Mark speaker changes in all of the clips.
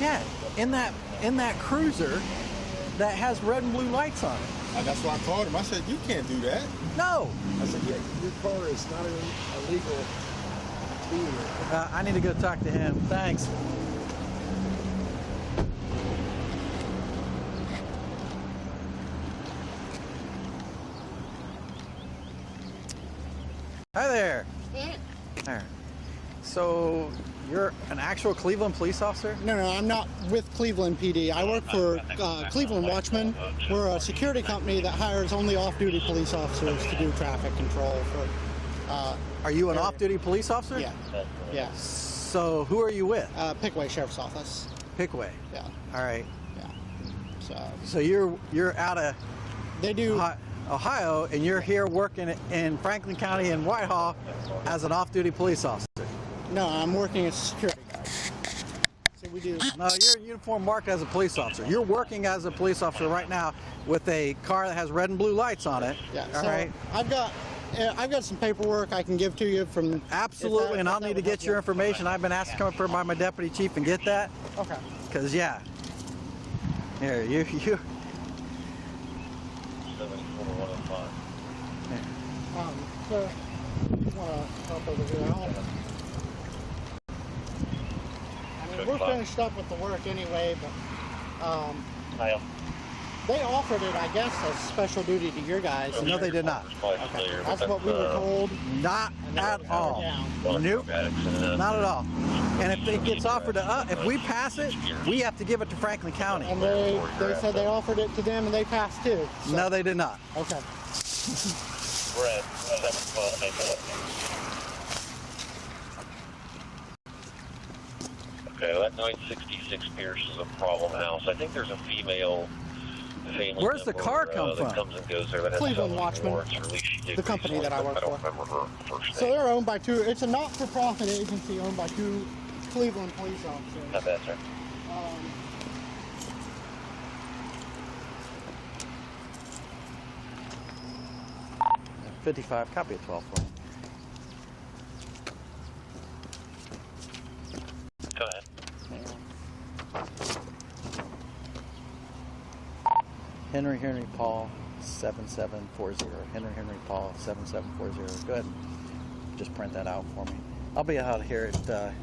Speaker 1: Yeah, in that cruiser that has red and blue lights on it.
Speaker 2: That's why I called him. I said, you can't do that.
Speaker 1: No.
Speaker 2: I said, yeah, your car is not illegal vehicle.
Speaker 1: I need to go talk to him. Thanks. Hi there. There. So you're an actual Cleveland police officer?
Speaker 3: No, I'm not with Cleveland PD. I work for Cleveland Watchmen. We're a security company that hires only off-duty police officers to do traffic control for.
Speaker 1: Are you an off-duty police officer?
Speaker 3: Yeah.
Speaker 1: So who are you with?
Speaker 3: Pickaway Sheriff's Office.
Speaker 1: Pickaway.
Speaker 3: Yeah.
Speaker 1: All right.
Speaker 3: Yeah.
Speaker 1: So you're out of.
Speaker 3: They do.
Speaker 1: Ohio, and you're here working in Franklin County in Whitehall as an off-duty police officer.
Speaker 3: No, I'm working as a security guard. So we do.
Speaker 1: No, you're uniform marked as a police officer. You're working as a police officer right now with a car that has red and blue lights on it.
Speaker 3: Yeah.
Speaker 1: All
Speaker 3: so
Speaker 1: right.
Speaker 3: I've got some paperwork I can give to you from.
Speaker 1: Absolutely, and I'll need to get your information. I've been asked to come up here by my deputy chief and get that.
Speaker 3: Okay.
Speaker 1: Because yeah. Here, you.
Speaker 3: So, you want to help over here? I mean, we're finished up with the work anyway, but they offered it, I guess, as special duty to your guys.
Speaker 1: No, they did not.
Speaker 3: Okay. That's what we were told.
Speaker 1: Not at all. Nope. Not at all. And if it gets offered to us, if we pass it, we have to give it to Franklin County.
Speaker 3: And they said they offered it to them and they passed too. So.
Speaker 1: No, they did not.
Speaker 3: Okay.
Speaker 4: We're at 712. Okay, well, that 966 Pierce is a problem house. I think there's a female family
Speaker 1: Where's the car come from?
Speaker 4: that comes and goes there. That has
Speaker 3: Cleveland Watchmen,
Speaker 4: warrants, or at least she did
Speaker 3: the company that I work
Speaker 4: I don't
Speaker 3: for.
Speaker 4: remember her first
Speaker 3: So
Speaker 4: name.
Speaker 3: they're owned by two. It's a not-for-profit agency owned by two Cleveland police officers.
Speaker 4: Not bad, sir.
Speaker 1: 55, copy of 12 for me.
Speaker 4: Go ahead.
Speaker 1: Henry Paul 7740. Henry Paul 7740. Go ahead. Just print that out for me. I'll be out here at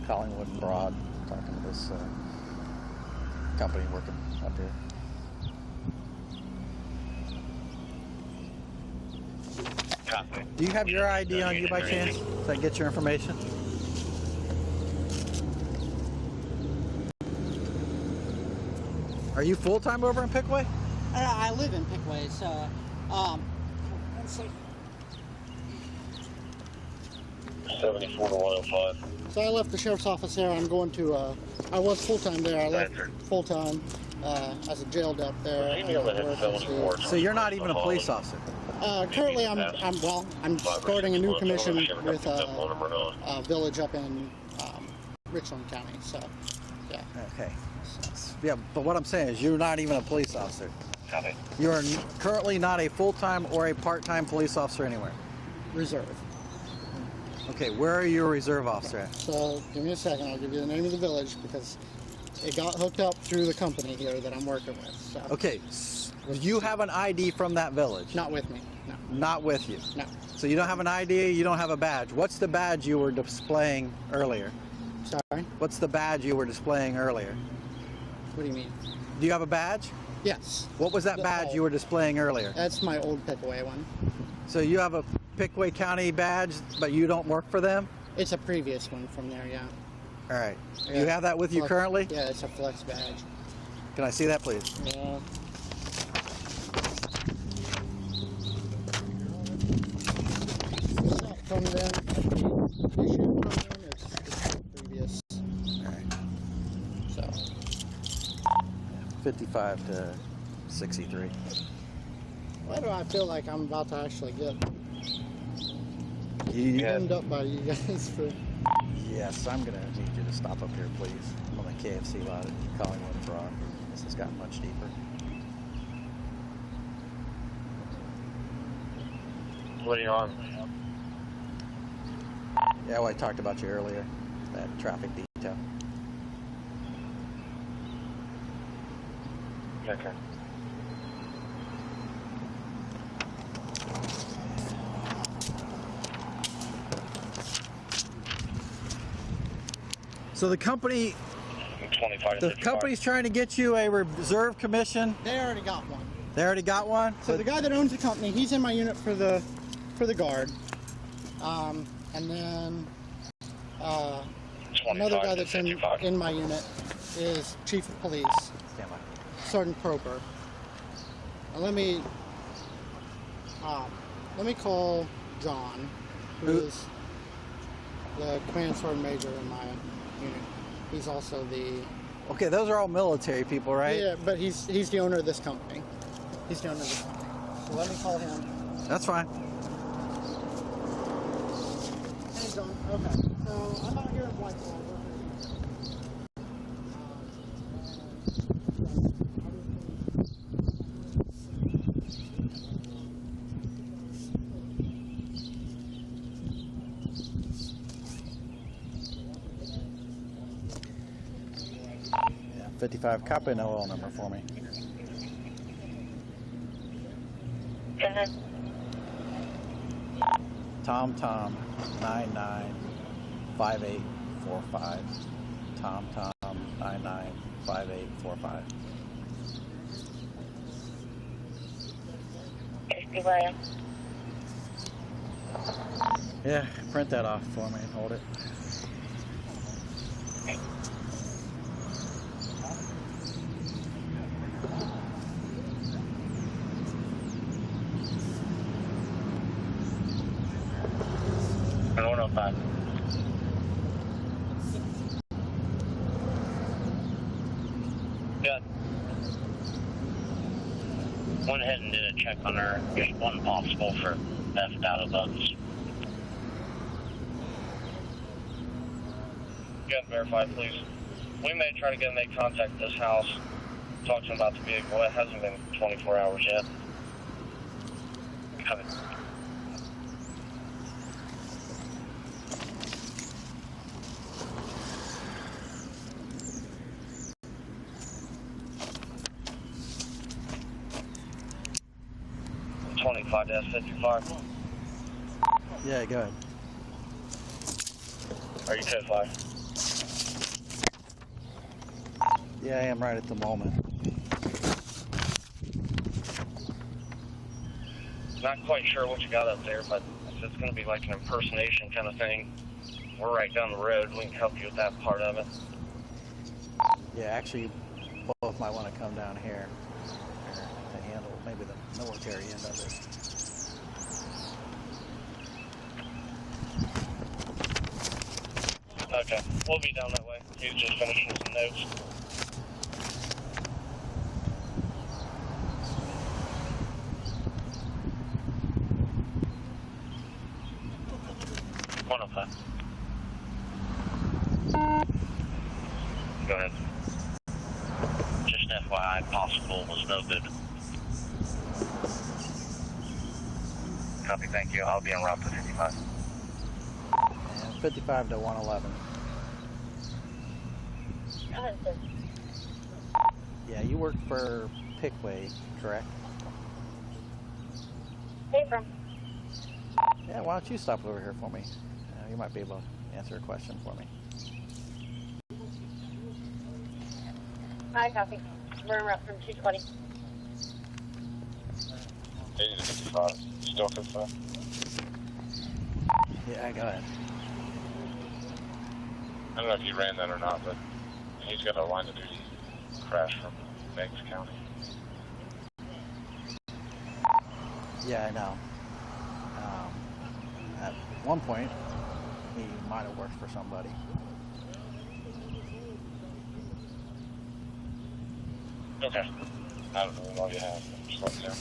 Speaker 1: Collingwood and Broad talking to this company working up here.
Speaker 4: Copy.
Speaker 1: Do you have your ID on you by chance? So I can get your information? Are you full-time over in Pickaway?
Speaker 3: I live in Pickaway, so let's see.
Speaker 4: 74 to 105.
Speaker 3: So I left the sheriff's office there. I'm going to. I was full-time there. I left full-time as a jail dep there.
Speaker 1: So you're not even a police officer?
Speaker 3: Currently, I'm starting a new commission with a village up in Richland County. So, yeah.
Speaker 1: Okay. Yeah, but what I'm saying is you're not even a police officer.
Speaker 4: Copy.
Speaker 1: You're currently not a full-time or a part-time police officer anywhere.
Speaker 3: Reserve.
Speaker 1: Okay, where are you a reserve officer at?
Speaker 3: So, give me a second. I'll give you the name of the village because it got hooked up through the company here that I'm working with. So.
Speaker 1: Okay, do you have an ID from that village?
Speaker 3: Not with me, no.
Speaker 1: Not with you?
Speaker 3: No.
Speaker 1: So you don't have an ID, you don't have a badge. What's the badge you were displaying earlier?
Speaker 3: Sorry?
Speaker 1: What's the badge you were displaying earlier?
Speaker 3: What do you mean?
Speaker 1: Do you have a badge?
Speaker 3: Yes.
Speaker 1: What was that badge you were displaying earlier?
Speaker 3: That's my old Pickaway one.
Speaker 1: So you have a Pickaway County badge, but you don't work for them?
Speaker 3: It's a previous one from there, yeah.
Speaker 1: All right.
Speaker 3: Yeah.
Speaker 1: You have that with you currently?
Speaker 3: Yeah, it's a flex badge.
Speaker 1: Can I see that, please?
Speaker 3: Yeah. It's not from them. The issue from them is previous.
Speaker 1: All right.
Speaker 3: So.
Speaker 1: 55 to 63.
Speaker 3: Why do I feel like I'm about to actually get
Speaker 1: You,
Speaker 3: pinned up by you guys for...
Speaker 1: Yes, I'm going to need you to stop up here, please. I'm on the KFC lot at Collingwood and Broad. This has gotten much deeper.
Speaker 4: What are you on?
Speaker 1: Yeah, well, I talked about you earlier, that traffic detail.
Speaker 4: Take care.
Speaker 1: So the company,
Speaker 4: 25
Speaker 1: the company's trying to get you a reserve commission.
Speaker 3: They already got one.
Speaker 1: They already got one.
Speaker 3: So the guy that owns the company, he's in my unit for the guard, and then another guy that's in my unit is Chief of Police,
Speaker 1: Stand by.
Speaker 3: Sergeant Prober. And let me call John, who is the command sergeant major in my unit. He's also the
Speaker 1: Okay, those are all military people, right?
Speaker 3: yeah, but he's the owner of this company. He's the owner of this company. So let me call him.
Speaker 1: That's fine.
Speaker 3: Hey, John. Okay. So I'm out here at Whitehall.
Speaker 1: Yeah, 55. Copy an OL number for me. Tom 995845. Tom 995845. Yeah, print that off for me and hold it.
Speaker 4: And 105. Good. Went ahead and did a check on her. Just one possible for theft out of those. Get verified, please. We may try to make contact with this house. Talk to them about the vehicle. It hasn't been 24 hours yet. Coming. -55.
Speaker 1: Yeah, go ahead.
Speaker 4: Are you code 5?
Speaker 1: Yeah, I am right at the moment.
Speaker 4: Not quite sure what you got up there, but if it's going to be like an impersonation kind of thing, we're right down the road. We can help you with that part of it.
Speaker 1: Yeah, actually, both might want to come down here to handle maybe the military end of it.
Speaker 4: Okay, we'll be down that way. He's just finishing some notes. One of that. Go ahead. Just FYI, possible was no good. Copy, thank you. I'll be en route to 55.
Speaker 1: And 55 to 111. Yeah, you work for Pickway, correct?
Speaker 5: Hey, from.
Speaker 1: Yeah, why don't you stop over here for me? You might be able to answer a question for me.
Speaker 5: Hi, copy. We're en route from 220.
Speaker 4: 80 to 55. Still 55?
Speaker 1: Yeah, go ahead.
Speaker 4: I don't know if you ran that or not, but he's got a line of duty crash from Banks County.
Speaker 1: Yeah, I know. At one point, he might have worked for somebody.
Speaker 4: Okay. I don't know what you have. Just let me know.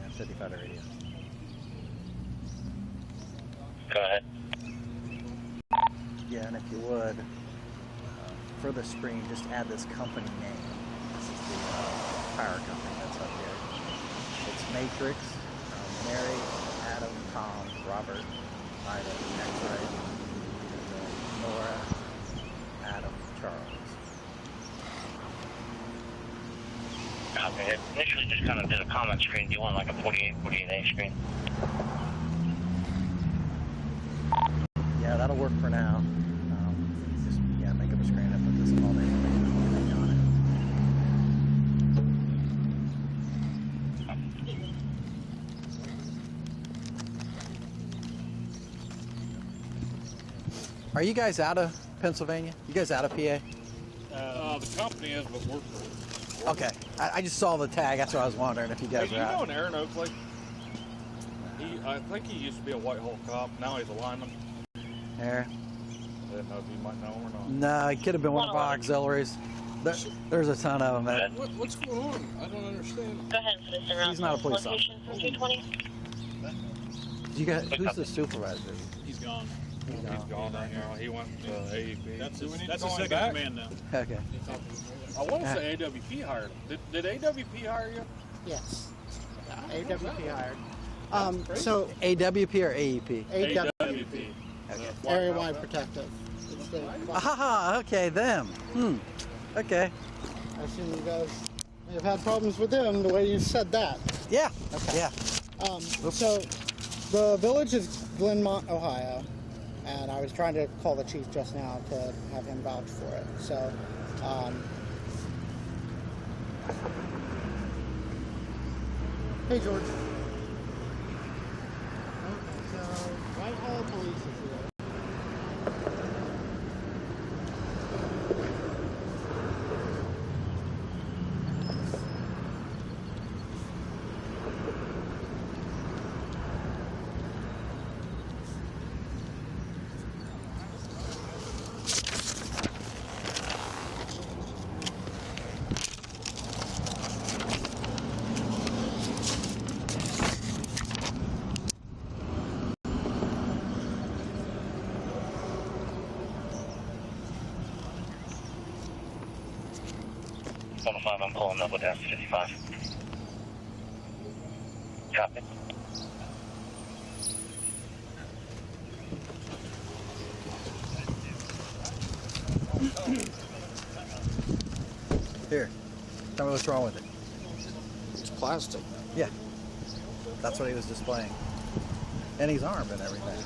Speaker 1: And 55 to radio.
Speaker 4: Go ahead.
Speaker 1: Yeah, then if you would, for the screen, just add this company name. This is the fire company that's up here. It's Matrix, Mary, Adam, Tom, Robert, Ida, X-Ray, Nora, Adam, Charles.
Speaker 4: Okay, initially just kind of did a comment screen. Do you want like a 48A screen?
Speaker 1: Yeah, that'll work for now. Just make up a screen and put this all the information on it. Are you guys out of Pennsylvania? You guys out of PA?
Speaker 6: The company is, but we're.
Speaker 1: Okay, I just saw the tag. That's what I was wondering if you guys
Speaker 6: Hey,
Speaker 1: were
Speaker 6: you know
Speaker 1: out.
Speaker 6: an Aaron Oakley? I think he used to be a Whitehall cop. Now he's a lineman.
Speaker 1: There.
Speaker 6: I didn't know if you might know him or not.
Speaker 1: No, it could have been one of our auxiliaries. There's a ton of them. That,
Speaker 2: What's going on? I don't understand.
Speaker 5: Go ahead, citizen.
Speaker 1: He's not a police
Speaker 5: location from 220.
Speaker 1: you got, who's the supervisor?
Speaker 6: He's gone.
Speaker 1: He's
Speaker 6: He's gone right now. He went to AEP.
Speaker 7: That's
Speaker 6: Do we need
Speaker 7: his
Speaker 6: to go
Speaker 7: second
Speaker 6: back?
Speaker 7: command now.
Speaker 1: Okay.
Speaker 6: I want to say AWP hired him. Did AWP hire you?
Speaker 3: Yes. AWP hired. So
Speaker 1: AWP or AEP?
Speaker 3: AWP, Area Wide Protective. It's the,
Speaker 1: Aha, okay, them. Okay.
Speaker 3: I assume you guys may have had problems with them the way you said that.
Speaker 1: Yeah. Yeah.
Speaker 3: So the village is Glenmont, Ohio, and I was trying to call the chief just now to have him vouch for it. So, hey George. Okay, so Whitehall Police is here.
Speaker 4: I'm pulling up with F55. Copy.
Speaker 1: Here. Tell me what's wrong with it.
Speaker 2: It's plastic.
Speaker 1: Yeah. That's what he was displaying. And he's armed and everything.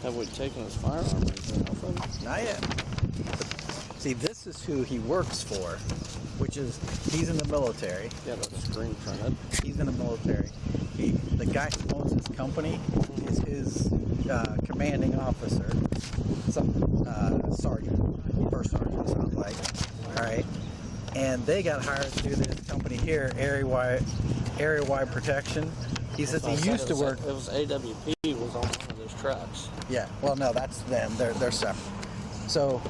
Speaker 2: Have we taken his firearm or anything off him?
Speaker 1: Not yet. See, this is who he works for, which is, he's in the military.
Speaker 2: Yeah, the screen printed.
Speaker 1: He's in the military. The guy who owns his company is his commanding officer, some sergeant, first sergeant, sounds like. All right, and they got hired through this company here, Area Wide Protection. He says he used to work.
Speaker 2: It was AWP was on one of those trucks.
Speaker 1: Yeah. Well, no, that's them. They're separate. So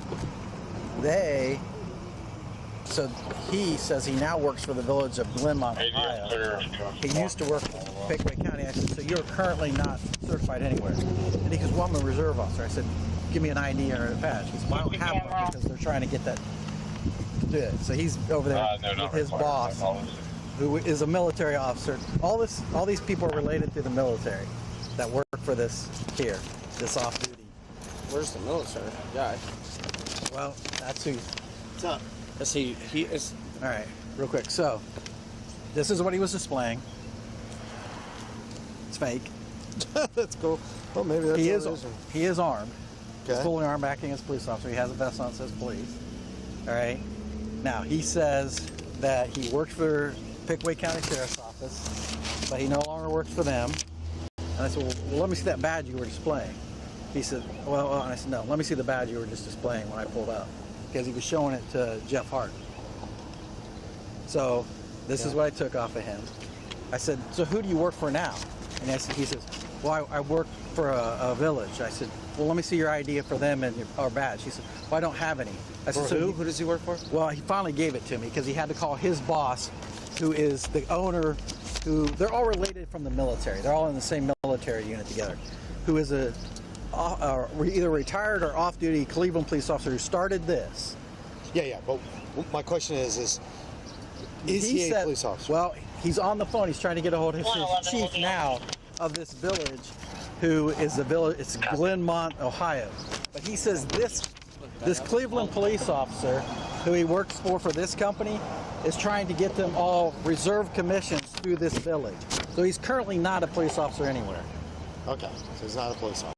Speaker 1: he says he now works for the village of Glenmont, Ohio. He used to work in Pickaway County. I said, so you're currently not certified anywhere? And he goes, well, I'm a reserve officer. I said, give me an ID or a badge. He said, well, I don't have one because they're trying to get that to do it. So he's over there with his boss, who is a military officer. All these people are related to the military that work for this here, this off-duty.
Speaker 2: Where's the military guy?
Speaker 1: Well, that's who.
Speaker 3: What's up?
Speaker 2: Is he is.
Speaker 1: All right, real quick. So, this is what he was displaying. It's fake.
Speaker 2: That's cool. Well, maybe that's
Speaker 1: He
Speaker 2: what
Speaker 1: is
Speaker 2: it is.
Speaker 1: he is armed. He's
Speaker 2: Okay.
Speaker 1: fully armed, acting as a police officer. He has a vest on that says police. All right. Now he says that he works for Pickaway County Sheriff's Office, but he no longer works for them. And I said, well, let me see that badge you were displaying. He said, well, and I said, no, let me see the badge you were just displaying when I pulled up, because he was showing it to Jeff Hart. So this is what I took off of him. I said, so who do you work for now? And he says, well, I work for a village. I said, well, let me see your ID for them and our badge. He said, well, I don't have any. I said,
Speaker 2: For who? Who does he work for?
Speaker 1: Well, he finally gave it to me because he had to call his boss, who is the owner, who they're all related from the military. They're all in the same military unit together, who is a either retired or off-duty Cleveland police officer who started this.
Speaker 7: Yeah. But my question is he a police officer?
Speaker 1: Well, he's on the phone. He's trying to get a hold of his chief now of this village, who is the village. It's Glenmont, Ohio. But he says this Cleveland police officer, who he works for this company, is trying to get them all reserve commissions through this village. So he's currently not a police officer anywhere.
Speaker 7: Okay, so he's not a police officer.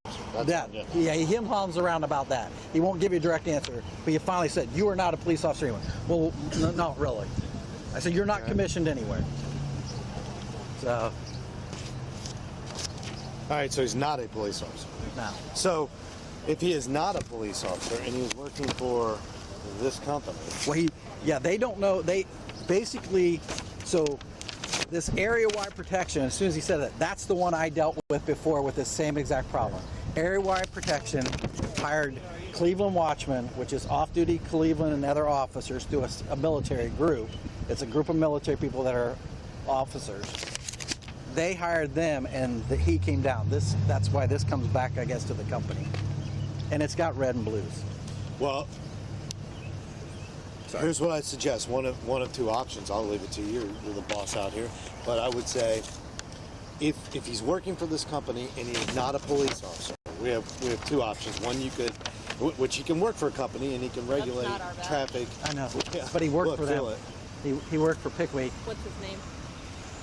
Speaker 7: That's fine,
Speaker 1: Yeah, he him-hums around about that. He won't give you a direct answer, but you finally said, you are not a police officer anywhere. Well, no, not really. I said, you're not commissioned anywhere. So.
Speaker 7: All right, so he's not a police officer.
Speaker 1: No.
Speaker 7: So, if he is not a police officer and he's working for this company,
Speaker 1: well, they don't know. They basically, so this area-wide protection, as soon as he said that, that's the one I dealt with before with this same exact problem. Area-wide protection hired Cleveland Watchmen, which is off-duty Cleveland and other officers through a military group. It's a group of military people that are officers. They hired them, and he came down. That's why this comes back, I guess, to the company. And it's got red and blues.
Speaker 7: well, here's what I suggest. One of two options. I'll leave it to you. You're the boss out here. But I would say, if he's working for this company and he's not a police officer, we have two options. One, which he can work for a company and he can regulate traffic.
Speaker 1: I know,
Speaker 7: Yeah.
Speaker 1: but he worked
Speaker 7: Look,
Speaker 1: for them.
Speaker 7: feel it.
Speaker 1: He worked for Pickwick.
Speaker 8: What's his name?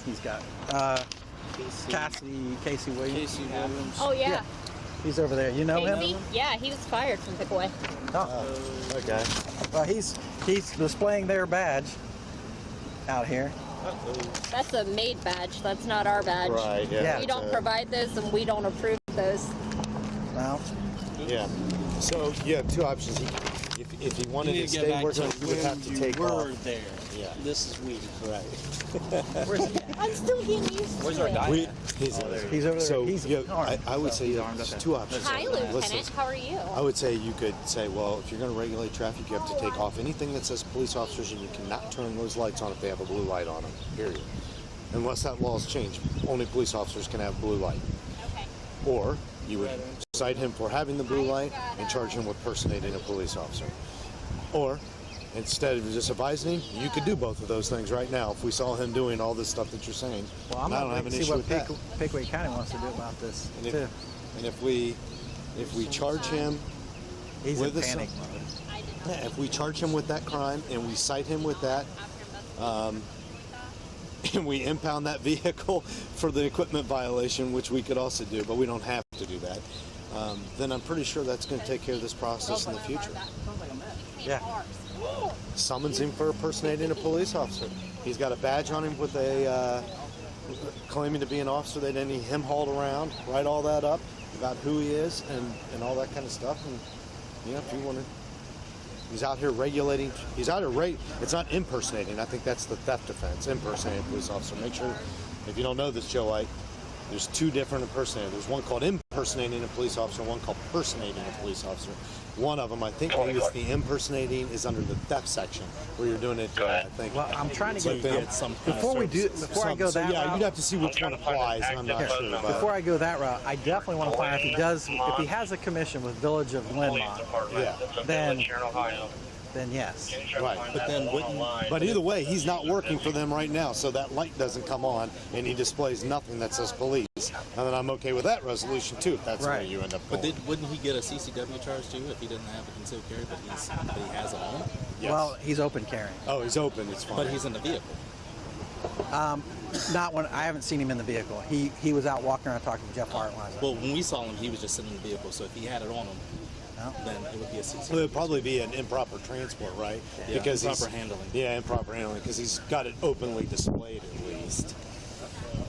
Speaker 1: He's got Casey Williams.
Speaker 8: Oh, yeah.
Speaker 1: He's over there. You know
Speaker 8: Casey?
Speaker 1: him?
Speaker 8: Yeah, he was fired from Pickaway.
Speaker 1: Oh.
Speaker 7: Okay.
Speaker 1: Well, he's displaying their badge out here.
Speaker 8: That's a maid badge. That's not our badge.
Speaker 7: Right. Yeah.
Speaker 1: Yeah.
Speaker 8: We don't provide those, and we don't approve those.
Speaker 1: Well,
Speaker 7: Yeah. So you have two options. If he wanted to stay working, he would have to take off.
Speaker 9: there.
Speaker 7: Yeah.
Speaker 9: This is weird.
Speaker 7: Right.
Speaker 8: I'm still getting used to
Speaker 6: Where's our
Speaker 8: it.
Speaker 6: guy?
Speaker 7: He's over there.
Speaker 1: he's over there.
Speaker 7: So
Speaker 1: He's
Speaker 7: I would
Speaker 1: so
Speaker 7: say
Speaker 1: he's
Speaker 7: you
Speaker 1: armed
Speaker 7: have
Speaker 1: up.
Speaker 7: two options.
Speaker 8: Hi, Lieutenant.
Speaker 7: Listen,
Speaker 8: How are you?
Speaker 7: I would say you could say, well, if you're going to regulate traffic, you have to take off anything that says police officers, and you cannot turn those lights on if they have a blue light on them, period. Unless that law has changed. Only police officers can have blue light.
Speaker 8: Okay.
Speaker 7: Or you would cite him for having the blue light and charge him with impersonating a police officer. Or, instead of just advising him, you could do both of those things right now if we saw him doing all this stuff that you're saying.
Speaker 1: Well, I'm
Speaker 7: I
Speaker 1: going
Speaker 7: don't have
Speaker 1: to
Speaker 7: an
Speaker 1: see
Speaker 7: issue
Speaker 1: what
Speaker 7: with that.
Speaker 1: Pickwick County wants to do about this,
Speaker 7: And
Speaker 1: too.
Speaker 7: if we charge him
Speaker 1: He's
Speaker 7: with
Speaker 1: in
Speaker 7: the
Speaker 1: panic
Speaker 7: sun-
Speaker 1: mode.
Speaker 7: Yeah, if we charge him with that crime and we cite him with that, and we impound that vehicle for the equipment violation, which we could also do, but we don't have to do that, then I'm pretty sure that's going to take care of this process in the future.
Speaker 1: Yeah.
Speaker 7: Summons him for impersonating a police officer. He's got a badge on him with a claiming to be an officer. They didn't need him hauled around, write all that up about who he is and all that kind of stuff. And if you want to, he's out here regulating. He's out here it's not impersonating. I think that's the theft offense. Impersonating a police officer. Make sure, if you don't know this, Joe White, there's two different impersonators. There's one called impersonating a police officer, one called personating a police officer. One of them, I think, the impersonating is under the theft section, where you're doing it. I think.
Speaker 1: Well, I'm trying to
Speaker 7: Like
Speaker 1: get
Speaker 7: the-
Speaker 1: before I go that
Speaker 7: yeah,
Speaker 1: route.
Speaker 7: you'd have to see which one applies. And I'm not sure about
Speaker 1: Before I go that route, I definitely want to find out if he has a commission with Village of Glenmont,
Speaker 7: Yeah.
Speaker 1: then yes.
Speaker 7: Right,
Speaker 9: But then
Speaker 7: But either way, he's not working for them right now, so that light doesn't come on, and he displays nothing that says police. And then I'm okay with that resolution too, if that's the way
Speaker 1: Right.
Speaker 7: you end up
Speaker 9: But
Speaker 7: going.
Speaker 9: wouldn't he get a CCW charge too if he didn't have a concealed carry, but he has it on?
Speaker 7: Yes.
Speaker 1: Well, he's open carrying.
Speaker 7: Oh, he's open. It's fine.
Speaker 9: But he's in the vehicle.
Speaker 1: Not when I haven't seen him in the vehicle. He was out walking around talking to Jeff Hartline.
Speaker 9: Well, when we saw him, he was just sitting in the vehicle. So if he had it on him,
Speaker 1: No?
Speaker 9: then it would be a CCW.
Speaker 7: Well, it would probably be an improper transport, right?
Speaker 9: Yeah,
Speaker 7: because
Speaker 9: improper handling.
Speaker 7: Yeah, improper handling, because he's got it openly displayed at least.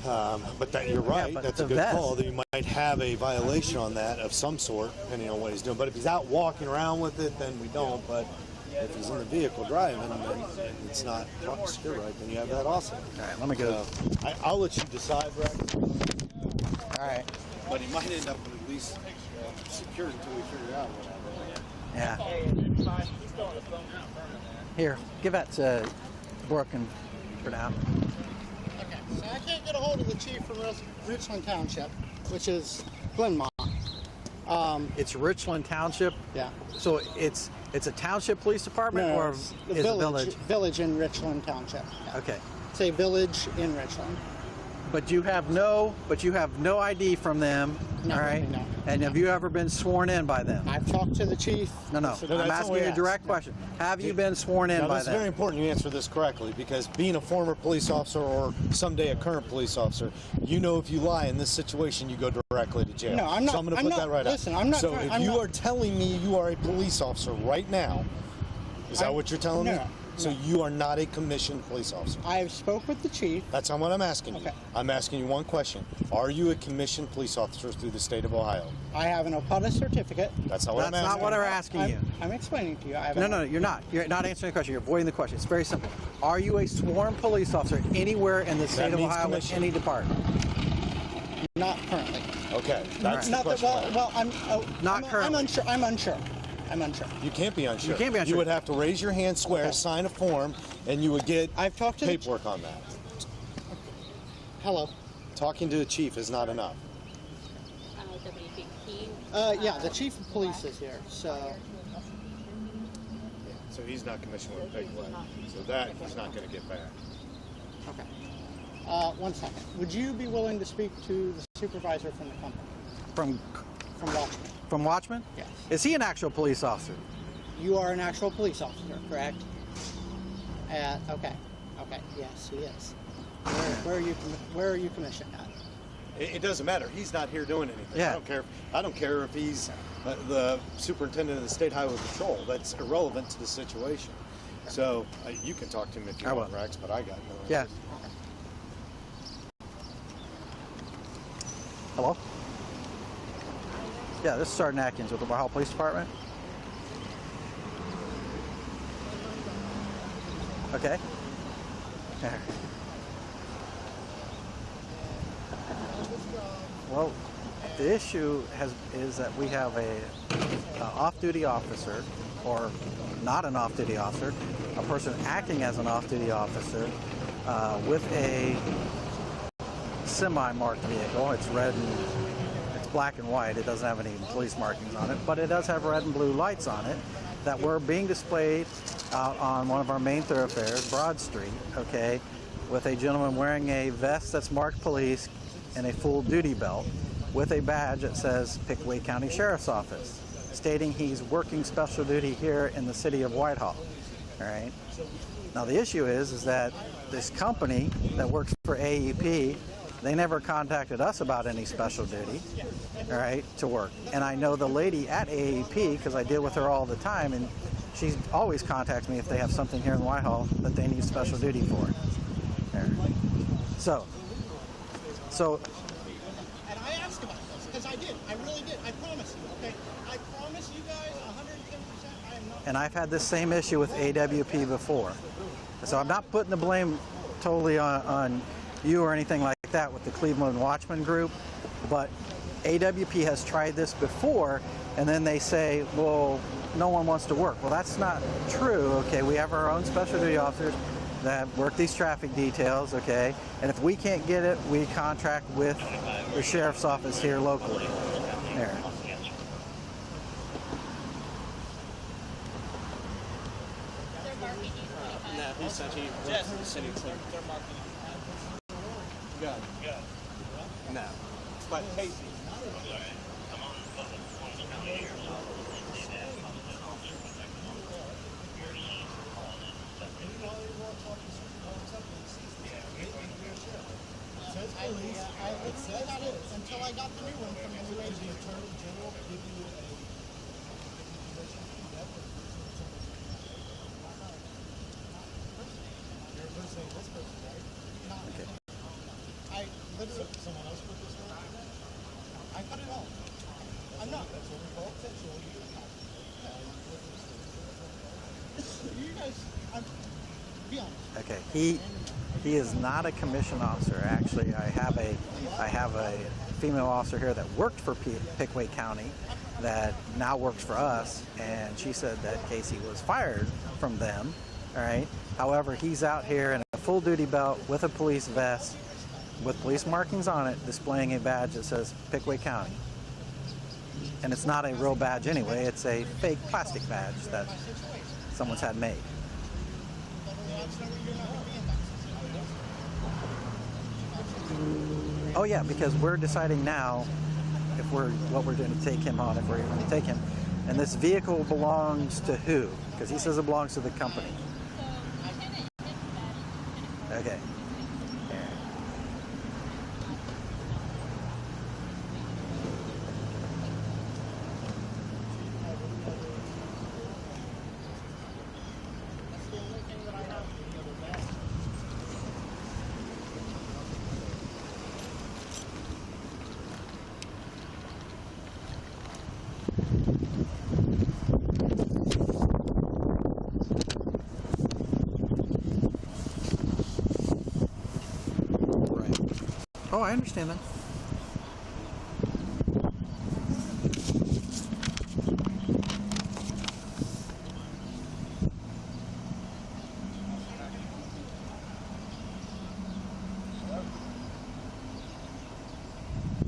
Speaker 7: But that you're right.
Speaker 1: but
Speaker 7: That's a
Speaker 1: the
Speaker 7: good
Speaker 1: vest.
Speaker 7: call. That you might have a violation on that of some sort, depending on what he's doing. But if he's out walking around with it, then we don't. But if he's in the vehicle driving, then it's not secure, right? Then you have that also.
Speaker 1: All right, let me go.
Speaker 7: I'll let you decide, Rex.
Speaker 1: All right.
Speaker 2: But he might end up with at least secured until we figure out whatever.
Speaker 1: Yeah. Here, give that to Brooke and for now.
Speaker 3: Okay, so I can't get a hold of the chief from Richland Township, which is Glenmont.
Speaker 1: It's Richland Township.
Speaker 3: Yeah.
Speaker 1: So it's a township police department,
Speaker 3: No,
Speaker 1: or
Speaker 3: it's
Speaker 1: is
Speaker 3: the
Speaker 1: it village?
Speaker 3: Village in Richland Township. Yeah.
Speaker 1: Okay.
Speaker 3: It's a village in Richland.
Speaker 1: But you have no ID from them,
Speaker 3: No,
Speaker 1: all right?
Speaker 3: no.
Speaker 1: And have you ever been sworn in by them?
Speaker 3: I've talked to the chief.
Speaker 1: No.
Speaker 7: that's
Speaker 1: I'm
Speaker 7: not
Speaker 1: asking
Speaker 7: what
Speaker 1: you
Speaker 7: I
Speaker 1: a direct
Speaker 3: asked.
Speaker 1: question. Have you been sworn in
Speaker 7: Now,
Speaker 1: by
Speaker 7: it's very
Speaker 1: them?
Speaker 7: important you answer this correctly, because being a former police officer or someday a current police officer, you know if you lie in this situation, you go directly to jail.
Speaker 3: No, I'm not-
Speaker 7: So I'm going to
Speaker 3: I'm
Speaker 7: put
Speaker 3: not-
Speaker 7: that right
Speaker 3: listen,
Speaker 7: out.
Speaker 3: I'm not
Speaker 7: So
Speaker 3: trying-
Speaker 7: if
Speaker 3: I'm
Speaker 7: you
Speaker 3: not-
Speaker 7: are telling me you are a police officer right now, is that what you're telling me?
Speaker 3: No.
Speaker 7: So you are not a commissioned police officer.
Speaker 3: I spoke with the chief.
Speaker 7: That's not what I'm asking you.
Speaker 3: Okay.
Speaker 7: I'm asking you one question. Are you a commissioned police officer through the state of Ohio?
Speaker 3: I have an OPUDA certificate.
Speaker 7: That's not what
Speaker 1: That's
Speaker 7: I'm asking.
Speaker 1: not what we're asking you.
Speaker 3: I'm explaining to you. I have
Speaker 1: No, you're not. You're not answering the question. You're avoiding the question. It's very simple. Are you a sworn police officer anywhere in the state of
Speaker 7: means
Speaker 1: Ohio with
Speaker 7: commissioned.
Speaker 1: any department?
Speaker 3: Not currently.
Speaker 7: Okay, that's the
Speaker 3: Not that,
Speaker 7: question.
Speaker 3: well,
Speaker 1: Not
Speaker 3: I'm
Speaker 1: currently.
Speaker 3: unsure. I'm unsure. I'm unsure.
Speaker 7: You can't be unsure.
Speaker 1: You can't be unsure.
Speaker 7: You would have to raise your hand, swear,
Speaker 3: Okay.
Speaker 7: sign a form, and you would get
Speaker 3: I've talked to the
Speaker 7: paperwork on that.
Speaker 3: Hello.
Speaker 7: Talking to the chief is not enough.
Speaker 8: WPP.
Speaker 3: Yeah, the chief of police is here. So
Speaker 7: So he's not commissioned with Peg Leg. So that he's not going to get back.
Speaker 3: okay. 1 second. Would you be willing to speak to the supervisor from the company,
Speaker 1: From
Speaker 3: from Watchman?
Speaker 1: Watchman?
Speaker 3: Yes.
Speaker 1: Is he an actual police officer?
Speaker 3: You are an actual police officer, correct? Okay. Okay. Yes, he is. Where are you commissioned at?
Speaker 7: It doesn't matter. He's not here doing anything.
Speaker 1: Yeah.
Speaker 7: I don't care if he's the superintendent of the state highway patrol. That's irrelevant to the situation. So you can talk to him if you
Speaker 1: I
Speaker 7: want,
Speaker 1: will.
Speaker 7: Rex, but I got no.
Speaker 1: Yeah.
Speaker 7: interest.
Speaker 1: Hello? Yeah, this is Sergeant Atkins with the Whitehall Police Department. Okay. Well, the issue is that we have a off-duty officer, or not an off-duty officer, a person acting as an off-duty officer with a semi-marked vehicle. It's red and it's black and white. It doesn't have any police markings on it, but it does have red and blue lights on it that were being displayed out on one of our main thoroughfares, Broad Street, okay, with a gentleman wearing a vest that's marked police and a full duty belt with a badge that says Pickaway County Sheriff's Office, stating he's working special duty here in the city of Whitehall. All right. Now the issue is that this company that works for AEP, they never contacted us about any special duty, all right, to work. And I know the lady at AEP because I deal with her all the time, and she always contacts me if they have something here in Whitehall that they need special duty for. There. So.
Speaker 3: And I asked about this because I did. I really did. I promise you. Okay. I promise you guys 110%. I am not.
Speaker 1: And I've had this same issue with AWP before. So I'm not putting the blame totally on you or anything like that with the Cleveland Watchman group, but AWP has tried this before, and then they say, well, no one wants to work. Well, that's not true. Okay, we have our own special duty officers that work these traffic details, okay, and if we can't get it, we contract with the sheriff's office here locally. There.
Speaker 9: No, he said he works for the city too.
Speaker 6: Good.
Speaker 9: No.
Speaker 6: But Casey.
Speaker 3: It says that until I got the new one from the new agent. Attorney General give you You're impersonating this person, right? Not okay. I literally someone else put this on. I cut it off. I'm not. That's what we call sexual. You guys, be honest.
Speaker 1: Okay, he is not a commissioned officer. Actually, I have a female officer here that worked for Pickaway County that now works for us, and she said that Casey was fired from them. All right. However, he's out here in a full duty belt with a police vest with police markings on it, displaying a badge that says Pickaway County. And it's not a real badge anyway. It's a fake plastic badge that someone's had made. Oh yeah, because we're deciding now if what we're going to take him on, if we're going to take him. And this vehicle belongs to who? Because he says it belongs to the company. Okay. Oh, I understand that.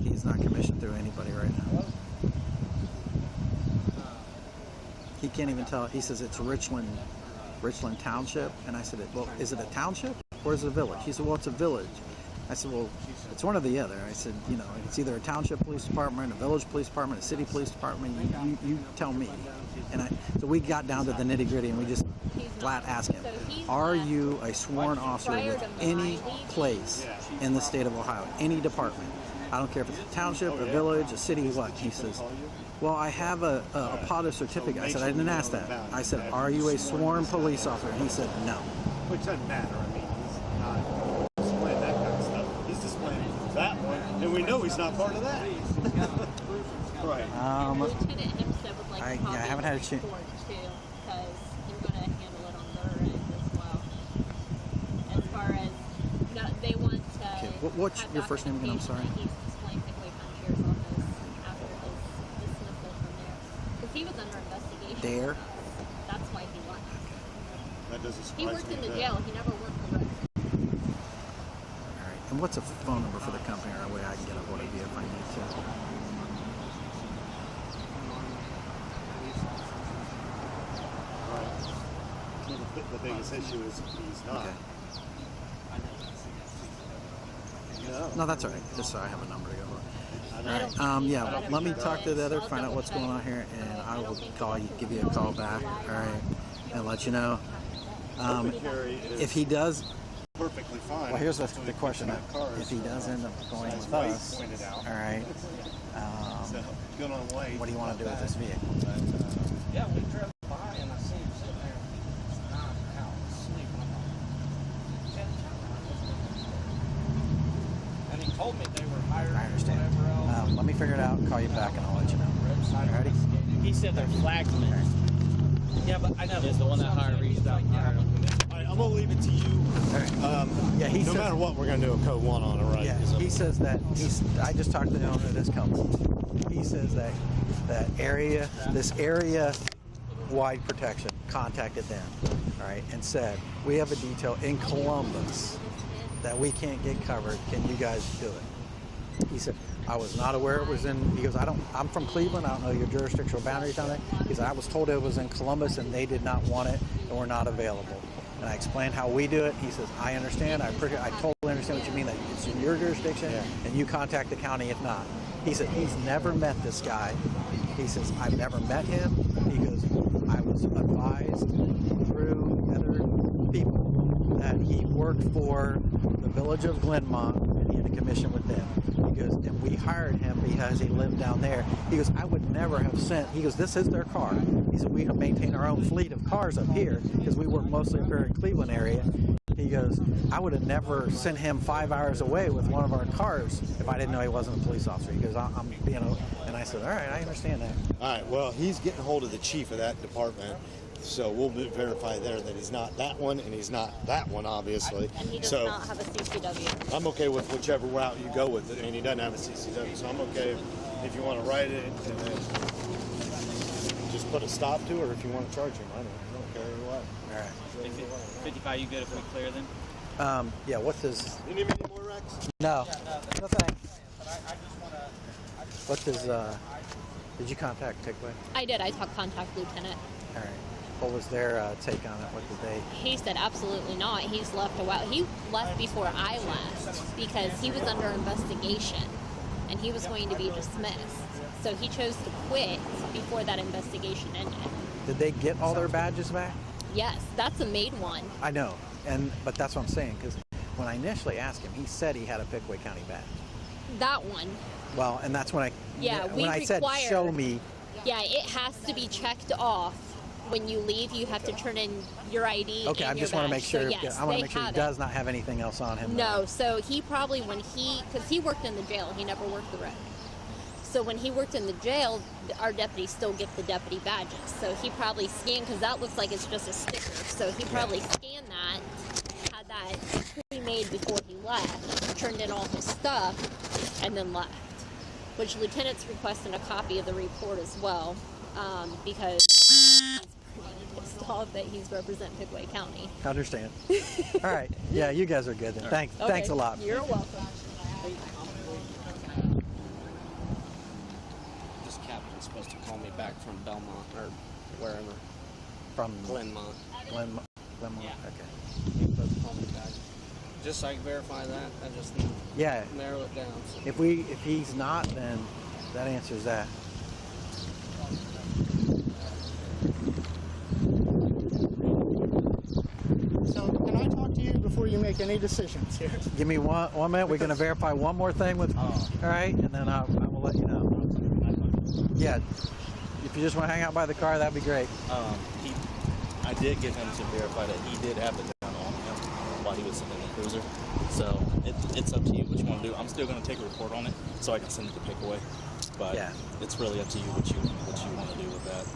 Speaker 1: He's not commissioned through anybody right now. He can't even tell. He says it's Richland Township. And I said, well, is it a township or is it a village? He said, well, it's a village. I said, well, it's one or the other. I said, you know, it's either a township police department, a village police department, a city police department. You tell me. And so we got down to the nitty gritty and we just flat asked him, are you a sworn officer with any place in the state of Ohio, any department? I don't care if it's a township, a village, a city, what? He says, well, I have a POTA certificate. I said, I didn't ask that. I said, are you a sworn police officer? And he said, no.
Speaker 7: Which doesn't matter. I mean, he's not displaying that kind of stuff. He's displaying that one, and we know he's not part of that. Right.
Speaker 8: Lieutenant himself would like
Speaker 1: I haven't had a chance.
Speaker 8: Because they're going to handle it on their end as well. As far as they want to.
Speaker 1: Okay. What's your first name again? I'm sorry.
Speaker 8: He's displaying takeaway from the sheriff's office after his dismissal from there. Because he was under investigation.
Speaker 1: There.
Speaker 8: That's why he left.
Speaker 7: That doesn't surprise me.
Speaker 8: He worked in the jail. He never worked for us.
Speaker 1: All right. And what's a phone number for the company or a way I can get a hold of you if I need to?
Speaker 7: The biggest issue is he's not.
Speaker 1: Okay.
Speaker 7: No.
Speaker 1: No, that's all right. Just so I have a number to go with. All right. Yeah. Let me talk to the other, find out what's going on here, and I will call you, give you a call back. All right, and let you know. If he does.
Speaker 7: Perfectly fine.
Speaker 1: Well, here's the question. If he does end up going with us, all right. What do you want to do with this vehicle?
Speaker 3: Yeah, we drove by and I see him sitting there knocked out, sleeping. And he told me they were hired.
Speaker 1: I understand.
Speaker 3: Whatever else.
Speaker 1: Let me figure it out, call you back, and I'll let you know. Ready?
Speaker 3: He said they're flagsmen. Yeah, but I know.
Speaker 9: Is the one that hired reached out and hired him.
Speaker 7: I'm gonna leave it to you.
Speaker 1: Yeah, he
Speaker 7: no matter what, we're gonna do a code 1 on it, right?
Speaker 1: Yeah, he says that I just talked to the owner of this company. He says that this area-wide protection contacted them, all right, and said, we have a detail in Columbus that we can't get covered. Can you guys do it? He said, I was not aware it was in, he goes, I'm from Cleveland, I don't know your jurisdictional boundaries down there. He said, I was told it was in Columbus and they did not want it and were not available. And I explained how we do it. He says, I understand, I totally understand what you mean, that it's in your jurisdiction and you contact the county if not. He said, he's never met this guy. He says, I've never met him. He goes, I was advised through other people that he worked for the village of Glenmont and he had a commission with them. He goes, and we hired him because he lived down there. He goes, I would never have sent, he goes, this is their car. He said, we maintain our own fleet of cars up here because we work mostly up here in Cleveland area. He goes, I would have never sent him 5 hours away with one of our cars if I didn't know he wasn't a police officer. He goes, I'm being, and I said, all right, I understand that.
Speaker 7: All right, well, he's getting hold of the chief of that department, so we'll verify there that he's not that one and he's not that one, obviously.
Speaker 8: And he does
Speaker 7: so
Speaker 8: not have a CCW.
Speaker 7: I'm okay with whichever route you go with it, and he doesn't have a CCW, so I'm okay if you want to write it and then just put a stop to it, or if you want to charge him. I don't care what.
Speaker 1: All right.
Speaker 9: 55, you good if we clear them?
Speaker 1: Yeah, what's his,
Speaker 7: You need me any more, Rex?
Speaker 1: no, no thanks. What's his, Did you contact Pickway?
Speaker 8: I did. I talked contact lieutenant.
Speaker 1: All right. What was their take on it? What did they?
Speaker 8: He said absolutely not. He's left a while. He left before I left because he was under investigation and he was going to be dismissed. So he chose to quit before that investigation ended.
Speaker 1: Did they get all their badges back?
Speaker 8: Yes, that's a made one.
Speaker 1: I know, but that's what I'm saying, because when I initially asked him, he said he had a Pickway County badge.
Speaker 8: That one.
Speaker 1: Well, and that's when I said show me.
Speaker 8: Yeah, it has to be checked off. When you leave, you have to turn in your ID.
Speaker 1: Okay,
Speaker 8: and
Speaker 1: I
Speaker 8: your
Speaker 1: just want to
Speaker 8: badge.
Speaker 1: make sure.
Speaker 8: So, yes,
Speaker 1: I want to
Speaker 8: they
Speaker 1: make sure he
Speaker 8: have
Speaker 1: does not have anything else on him.
Speaker 8: No, so he probably because he worked in the jail, he never worked the road. So when he worked in the jail, our deputies still get the deputy badges. So he probably scanned, because that looks like it's just a sticker. So he probably scanned that, had that pre-made before he left, turned in all his stuff, and then left. Which Lieutenant's requesting a copy of the report as well, because he's pretty pissed off that he's representing Pickway County.
Speaker 1: I understand. All right. Yeah, you guys are good then. Thanks.
Speaker 8: Okay.
Speaker 1: Thanks a lot.
Speaker 8: You're welcome.
Speaker 10: This captain's supposed to call me back from Belmont or wherever.
Speaker 1: From
Speaker 10: Glenmont.
Speaker 1: Glenmont.
Speaker 10: Yeah.
Speaker 1: Okay.
Speaker 10: He's supposed to call me back. Just so I can verify that, I just need
Speaker 1: Yeah.
Speaker 10: to narrow it down. So.
Speaker 1: If he's not, then that answers that.
Speaker 3: So can I talk to you before you make any decisions here?
Speaker 1: Give me one minute. We're going to verify one more thing with. All right, and then I will let you know. Yeah. If you just want to hang out by the car, that'd be great.
Speaker 9: I did get him to verify that he did have the gun on him while he was sitting in the cruiser. So it's up to you what you want to do. I'm still going to take a report on it so I can send it to Pickway. But
Speaker 1: Yeah.
Speaker 9: it's really up to you what you want to do with that.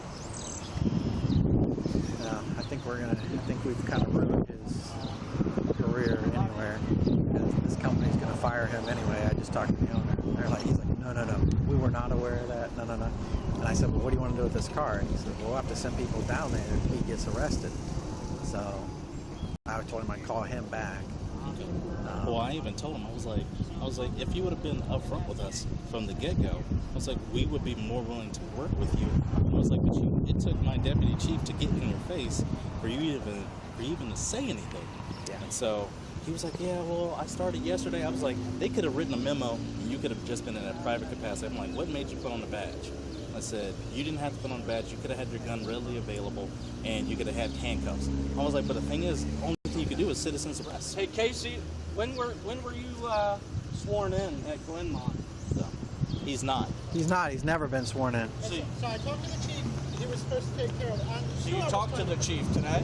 Speaker 1: I think we've kind of ruined his career anywhere. This company's going to fire him anyway. I just talked to the owner. He's like, no. We were not aware of that. No. And I said, well, what do you want to do with this car? And he said, well, we'll have to send people down there if he gets arrested. So I told him I'd call him back.
Speaker 9: Well, I even told him, I was like, if you would have been upfront with us from the get-go, I was like, we would be more willing to work with you. I was like, but it took my deputy chief to get in your face for you even to say anything.
Speaker 1: Yeah.
Speaker 9: And so he was like, yeah, well, I started yesterday. I was like, they could have written a memo and you could have just been in a private capacity. I'm like, what made you put on the badge? I said, you didn't have to put on the badge. You could have had your gun readily available and you could have had handcuffs. I was like, but the thing is, the only thing you could do is citizen's arrest.
Speaker 10: Hey Casey, when were you sworn in at Glenmont?
Speaker 9: So, he's not.
Speaker 1: He's not. He's never been sworn in.
Speaker 3: So I talked to the chief. He was supposed to take care of it.
Speaker 10: So you talked to the chief today?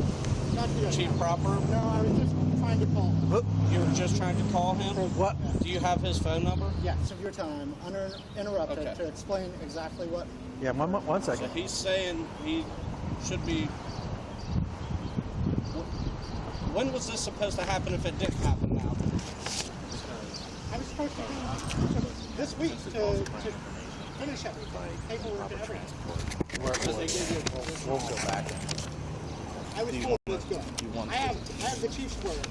Speaker 3: Not yet.
Speaker 10: Chief Proper?
Speaker 3: No, I was just trying to call him.
Speaker 10: You were just trying to call him?
Speaker 1: For what?
Speaker 10: Do you have his phone number?
Speaker 3: Yes, of your time, uninterrupted,
Speaker 10: Okay.
Speaker 3: to explain exactly what.
Speaker 1: Yeah, one
Speaker 10: So
Speaker 1: second.
Speaker 10: he's saying he should be... When was this supposed to happen if it didn't happen now?
Speaker 3: I was supposed to be this week to finish everything, paperwork and everything.
Speaker 1: We'll go back.
Speaker 3: I was told it's good. I have the chief's word,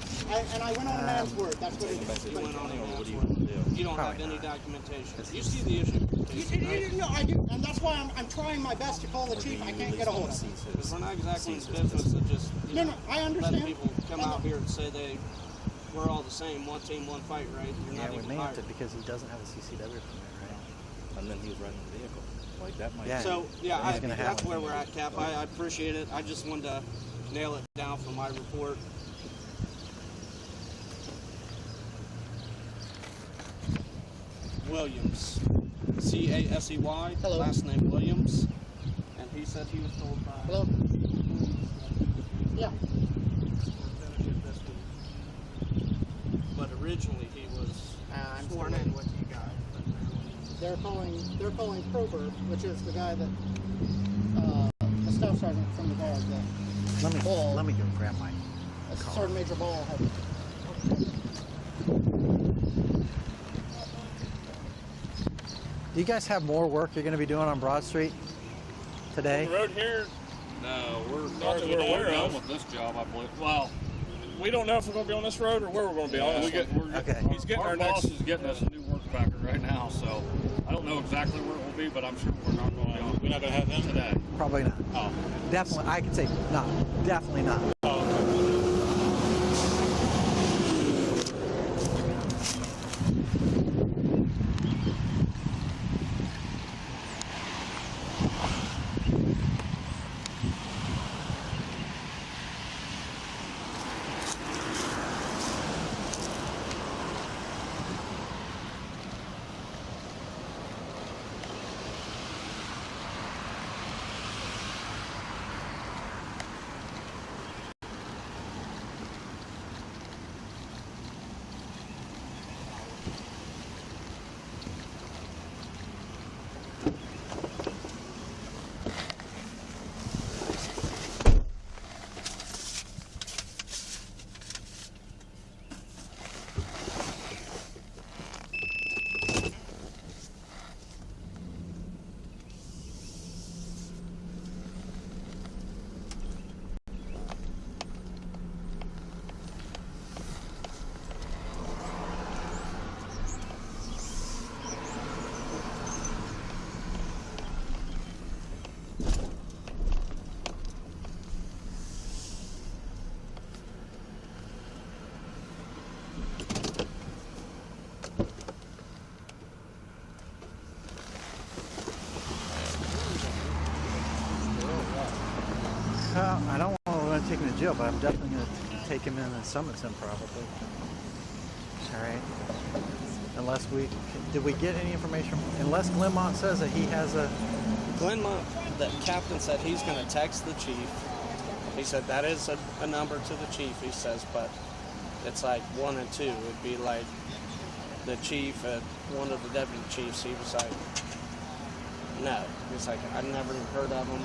Speaker 3: and I went on a man's word. That's what it is.
Speaker 10: You went on a man's word. You don't have any documentation. You see the issue.
Speaker 3: No, I do, and that's why I'm trying my best to call the chief. I can't get a hold of him.
Speaker 10: Because we're not exactly in business of just
Speaker 3: No, I understand.
Speaker 10: letting people come out here and say we're all the same, one team, one fight, right? You're
Speaker 1: Yeah,
Speaker 10: not
Speaker 1: we
Speaker 10: even
Speaker 1: may have
Speaker 10: hired.
Speaker 1: to because he doesn't have a CCW permit, right?
Speaker 9: And then he was riding the vehicle. Like that might
Speaker 1: Yeah.
Speaker 10: So, yeah,
Speaker 1: He's gonna have
Speaker 10: that's
Speaker 1: one.
Speaker 10: where we're at, Cap. I appreciate it. I just wanted to nail it down for my report. Williams. C-A-S-E-Y.
Speaker 3: Hello.
Speaker 10: Last name Williams. And he said he was told by...
Speaker 3: Hello? Yeah.
Speaker 10: But originally he was
Speaker 3: I'm
Speaker 10: sworn in with you guys.
Speaker 3: They're calling Prober, which is the guy that the staff sergeant from the guard that
Speaker 1: Let me go grab my car.
Speaker 3: Sergeant Major Ball had.
Speaker 1: Do you guys have more work you're going to be doing on Broad Street today?
Speaker 6: The road here? No, we're not that we're aware of with this job, I believe. Well, we don't know if we're going to be on this road or where we're going to be on.
Speaker 1: Okay.
Speaker 6: He's getting our boss is getting us a new work packer right now, so I don't know exactly where it will be, but I'm sure we're not going to be on
Speaker 11: We're not going to have them today.
Speaker 1: Probably not.
Speaker 11: Oh.
Speaker 1: Definitely, I could say not. Definitely not.
Speaker 11: Oh, okay.
Speaker 1: I don't want to take him to jail, but I'm definitely going to take him in and summons him probably. All right. Unless did we get any information? Unless Glenmont says that he has a...
Speaker 10: Glenmont, the captain said he's going to text the chief. He said that is a number to the chief, he says, but it's like 1 and 2. It'd be like the chief, one of the deputy chiefs, he was like, no. He's like, I've never even heard of him.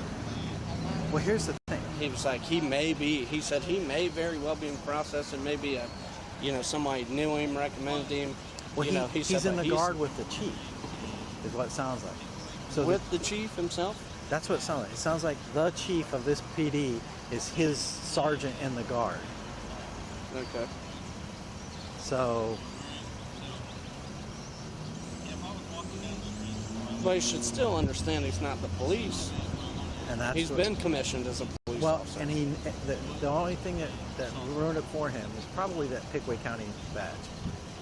Speaker 1: Well, here's the thing.
Speaker 10: He was like, he said he may very well be in process, and maybe somebody knew him, recommended him.
Speaker 1: Well, he's in the guard with the chief, is what it sounds like. So
Speaker 10: with the chief himself?
Speaker 1: That's what it sounds like. It sounds like the chief of this PD is his sergeant in the guard.
Speaker 10: Okay.
Speaker 1: So...
Speaker 10: But he should still understand he's not the police.
Speaker 1: And
Speaker 10: he's been commissioned as a police officer.
Speaker 1: And the only thing that ruined it for him is probably that Pickaway County badge.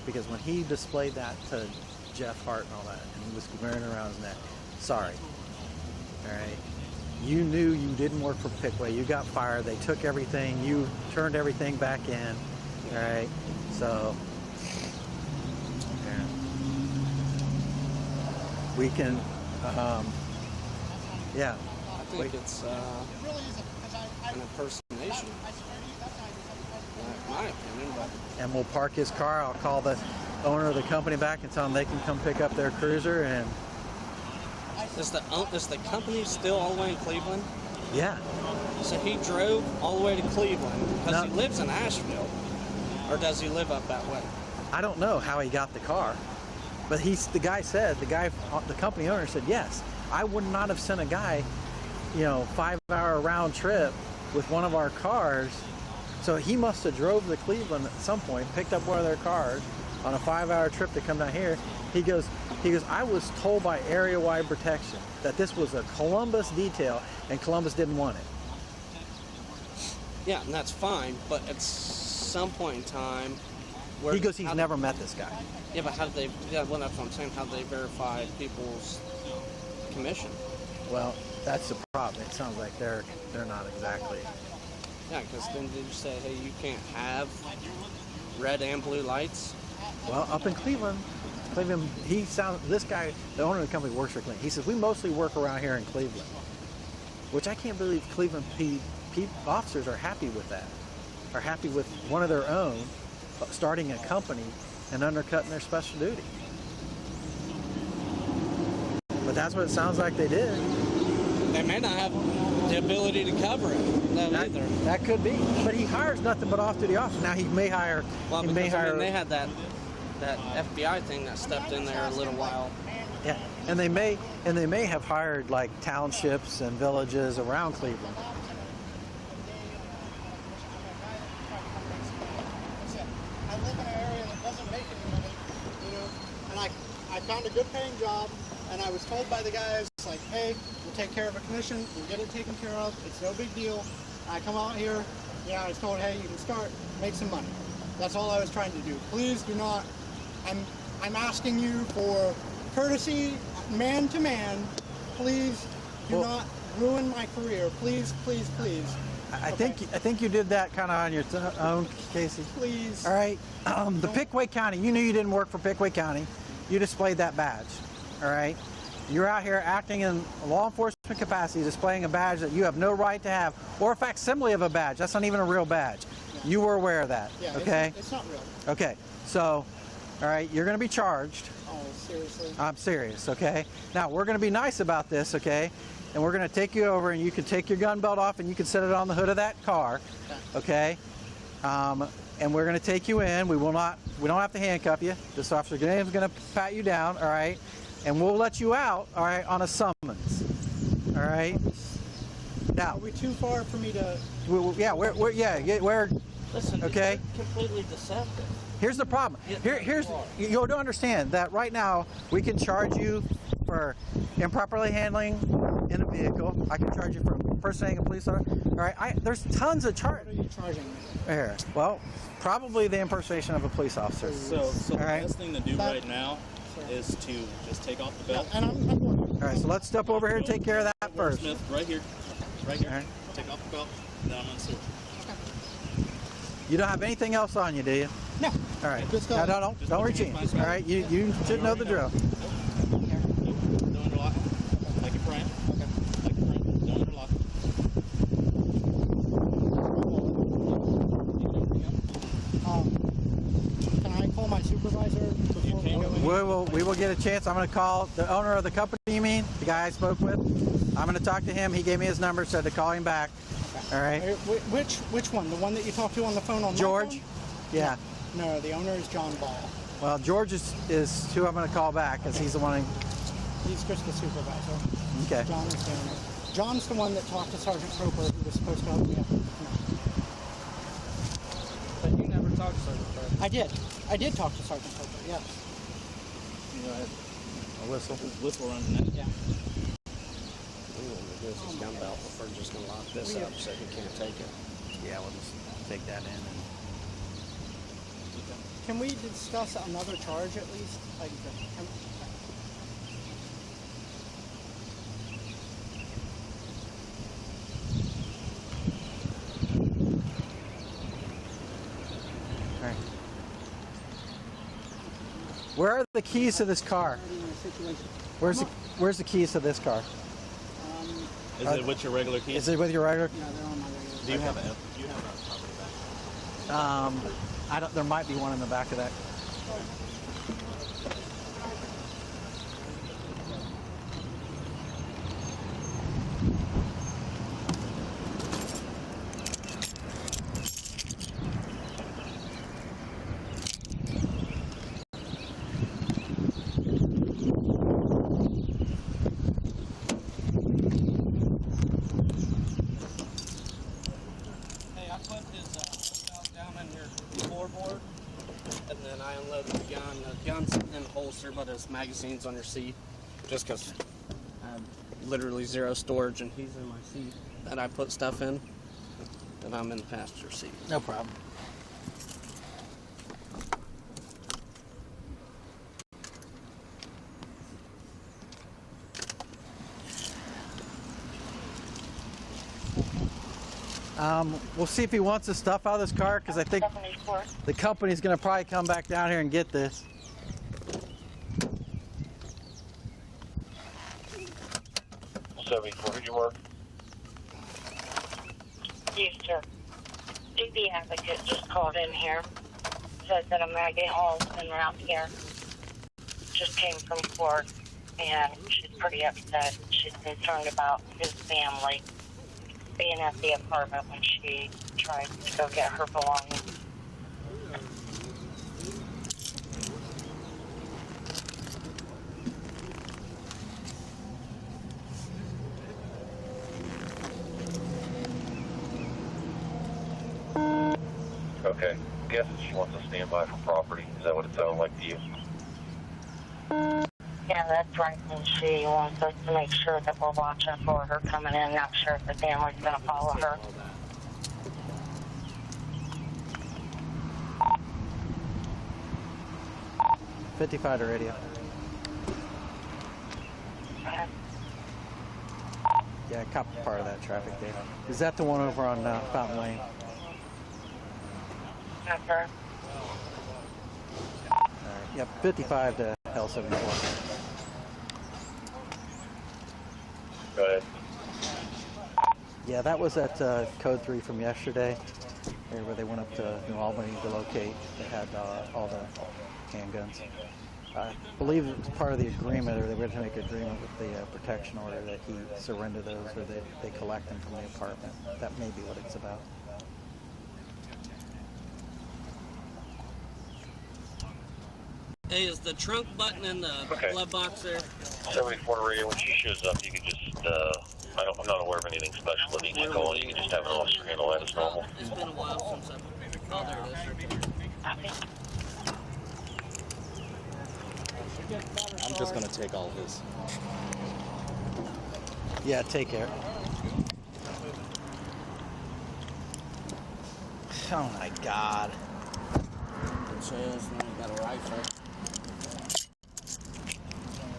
Speaker 1: Because when he displayed that to Jeff Hart and all that, and he was wearing it around his neck, sorry. All right? You knew you didn't work for Pickaway. You got fired. They took everything. You turned everything back in. All right? So, yeah. We can, yeah.
Speaker 10: I think it's an impersonation, in my opinion. But
Speaker 1: and we'll park his car. I'll call the owner of the company back and tell them they can come pick up their cruiser. And
Speaker 10: is the company still all the way in Cleveland?
Speaker 1: Yeah.
Speaker 10: So he drove all the way to Cleveland because he lives in Asheville, or does he live up that way?
Speaker 1: I don't know how he got the car, but the company owner said yes. I would not have sent a guy, 5-hour round trip with one of our cars. So he must have drove to Cleveland at some point, picked up one of their cars on a 5-hour trip to come down here. He goes, I was told by area-wide protection that this was a Columbus detail and Columbus didn't want it.
Speaker 10: Yeah, and that's fine, but at some point in time,
Speaker 1: he goes, he's never met this guy.
Speaker 10: Yeah, but how do they, that's what I'm saying, how do they verify people's commission?
Speaker 1: Well, that's the problem. It sounds like they're not exactly.
Speaker 10: Yeah, because then did you say, hey, you can't have red and blue lights?
Speaker 1: Well, up in Cleveland, this guy, the owner of the company works for Cleveland. He says, we mostly work around here in Cleveland, which I can't believe Cleveland officers are happy with that, are happy with one of their own starting a company and undercutting their special duty. But that's what it sounds like they did.
Speaker 10: They may not have the ability to cover it either.
Speaker 1: That could be. But he hires nothing but off-duty officers. Now he may hire.
Speaker 10: Well, they had that FBI thing that stepped in there a little while.
Speaker 1: Yeah, and they may have hired like townships and villages around Cleveland.
Speaker 3: I live in an area that doesn't make any money, and I found a good paying job, and I was told by the guys It's like, hey, we'll take care of a commission, we'll get it taken care of, it's no big deal. I come out here, I was told, hey, you can start, make some money. That's all I was trying to do. Please do not, I'm asking you for courtesy, man to man. Please do not ruin my career. Please, please, please.
Speaker 1: I think you did that kind of on your own, Casey.
Speaker 3: Please.
Speaker 1: All right. The Pickaway County, you knew you didn't work for Pickaway County. You displayed that badge. All right. You're out here acting in a law enforcement capacity, displaying a badge that you have no right to have, or a facsimile of a badge. That's not even a real badge. Yeah. You were aware of that.
Speaker 3: Yeah,
Speaker 1: okay.
Speaker 3: It's not real.
Speaker 1: Okay. So, all right, you're going to be charged.
Speaker 3: Oh, seriously?
Speaker 1: I'm serious. Okay. Now we're going to be nice about this. Okay. And we're going to take you over, and you can take your gun belt off, and you can set it on the hood of that car, okay? And we're going to take you in. We don't have to handcuff you. This officer is going to pat you down, all right? And we'll let you out, all right, on a summons, all right? Now,
Speaker 3: are we too far for me to?
Speaker 1: We're
Speaker 10: Listen,
Speaker 1: okay.
Speaker 10: it's completely deceptive.
Speaker 1: Here's the problem. You don't understand that right now we can charge you for improperly handling in a vehicle. I can charge you for impersonating a police officer. All right, there's tons of charges.
Speaker 3: What are you charging me?
Speaker 1: Here, well, probably the impersonation of a police officer.
Speaker 9: So the best thing to do right now is to just take off the belt.
Speaker 3: And I'm
Speaker 1: all right, so let's step over here and take care of that first.
Speaker 9: Smith, right here. Right here.
Speaker 1: All right.
Speaker 9: Take off the belt. Then I'm going to
Speaker 1: You don't have anything else on you, do you?
Speaker 3: No.
Speaker 1: All right.
Speaker 3: Just go.
Speaker 1: No, don't reach in. All right, you should know the drill.
Speaker 9: Don't interlock. Like you're praying. Okay. Like you're praying. Don't interlock.
Speaker 3: Can I call my supervisor before we go in?
Speaker 1: We will get a chance. I'm going to call the owner of the company, you mean? The guy I spoke with? I'm going to talk to him. He gave me his number, said to call him back. Okay. All right.
Speaker 3: Which one? The one that you talked to on the phone on
Speaker 1: George?
Speaker 3: my phone?
Speaker 1: Yeah.
Speaker 3: No, the owner is John Ball.
Speaker 1: Well, George is who I'm going to call back, because he's the one.
Speaker 3: He's just the supervisor.
Speaker 1: Okay.
Speaker 3: John is the owner. John's the one that talked to Sergeant Proper, who was supposed to help me up.
Speaker 10: But you never talked to Sergeant Proper.
Speaker 3: I did talk to Sergeant Proper, yes.
Speaker 1: You know, a whistle.
Speaker 9: Whistle runs in it.
Speaker 3: Yeah.
Speaker 10: This is gun belt, but we're just going to lock this up so he can't take it.
Speaker 1: Yeah, we'll just take that in.
Speaker 3: Can we discuss another charge at least?
Speaker 1: Where are the keys to this car? Where's the keys to this car?
Speaker 9: Is it with your regular keys?
Speaker 1: Is it with your regular?
Speaker 3: Yeah, they're on my regular.
Speaker 9: Do you have a property bag?
Speaker 1: There might be one in the back of that.
Speaker 10: Hey, I put his belt down in your floorboard, and then I unloaded the gun. The gun's in the holster, but his magazine's on your seat, just because I have literally zero storage, and he's in my seat that I put stuff in, and I'm in the passenger seat.
Speaker 1: No problem. We'll see if he wants the stuff out of this car, because I think the company's going to probably come back down here and get this.
Speaker 4: 74, who'd you work?
Speaker 5: Yes, sir. DB advocate just called in here. Said that a Maggie Hall's been around here. Just came from court, and she's pretty upset. She's concerned about his family being at the apartment when she tried to go get her belongings.
Speaker 4: Okay. Guess she wants to stand by for property. Is that what it sounded like to you?
Speaker 5: Yeah, that's right. And she wants us to make sure that we're watching for her coming in, not sure if the family's going to follow her.
Speaker 1: 55 to radio. Yeah, cop part of that traffic there. Is that the one over on Fountain Lane?
Speaker 5: Number.
Speaker 1: All right. Yep, 55 to L74.
Speaker 4: Go ahead.
Speaker 1: Yeah, that was at Code 3 from yesterday, where they went up to New Albany to locate. They had all the handguns. I believe it was part of the agreement, or they were going to make an agreement with the protection order that he surrender those, or they collect them from the apartment. That may be what it's about.
Speaker 10: Hey, is the trunk button in the glove box there?
Speaker 4: 74 radio, when she shows up, you can just, I'm not aware of anything special that needs to go. You can just have an officer handle that as normal.
Speaker 10: It's been a while since I've... Oh, there it is.
Speaker 9: I'm just gonna take all his.
Speaker 1: Yeah, take care. Oh my God.
Speaker 10: It says now you got a rifle.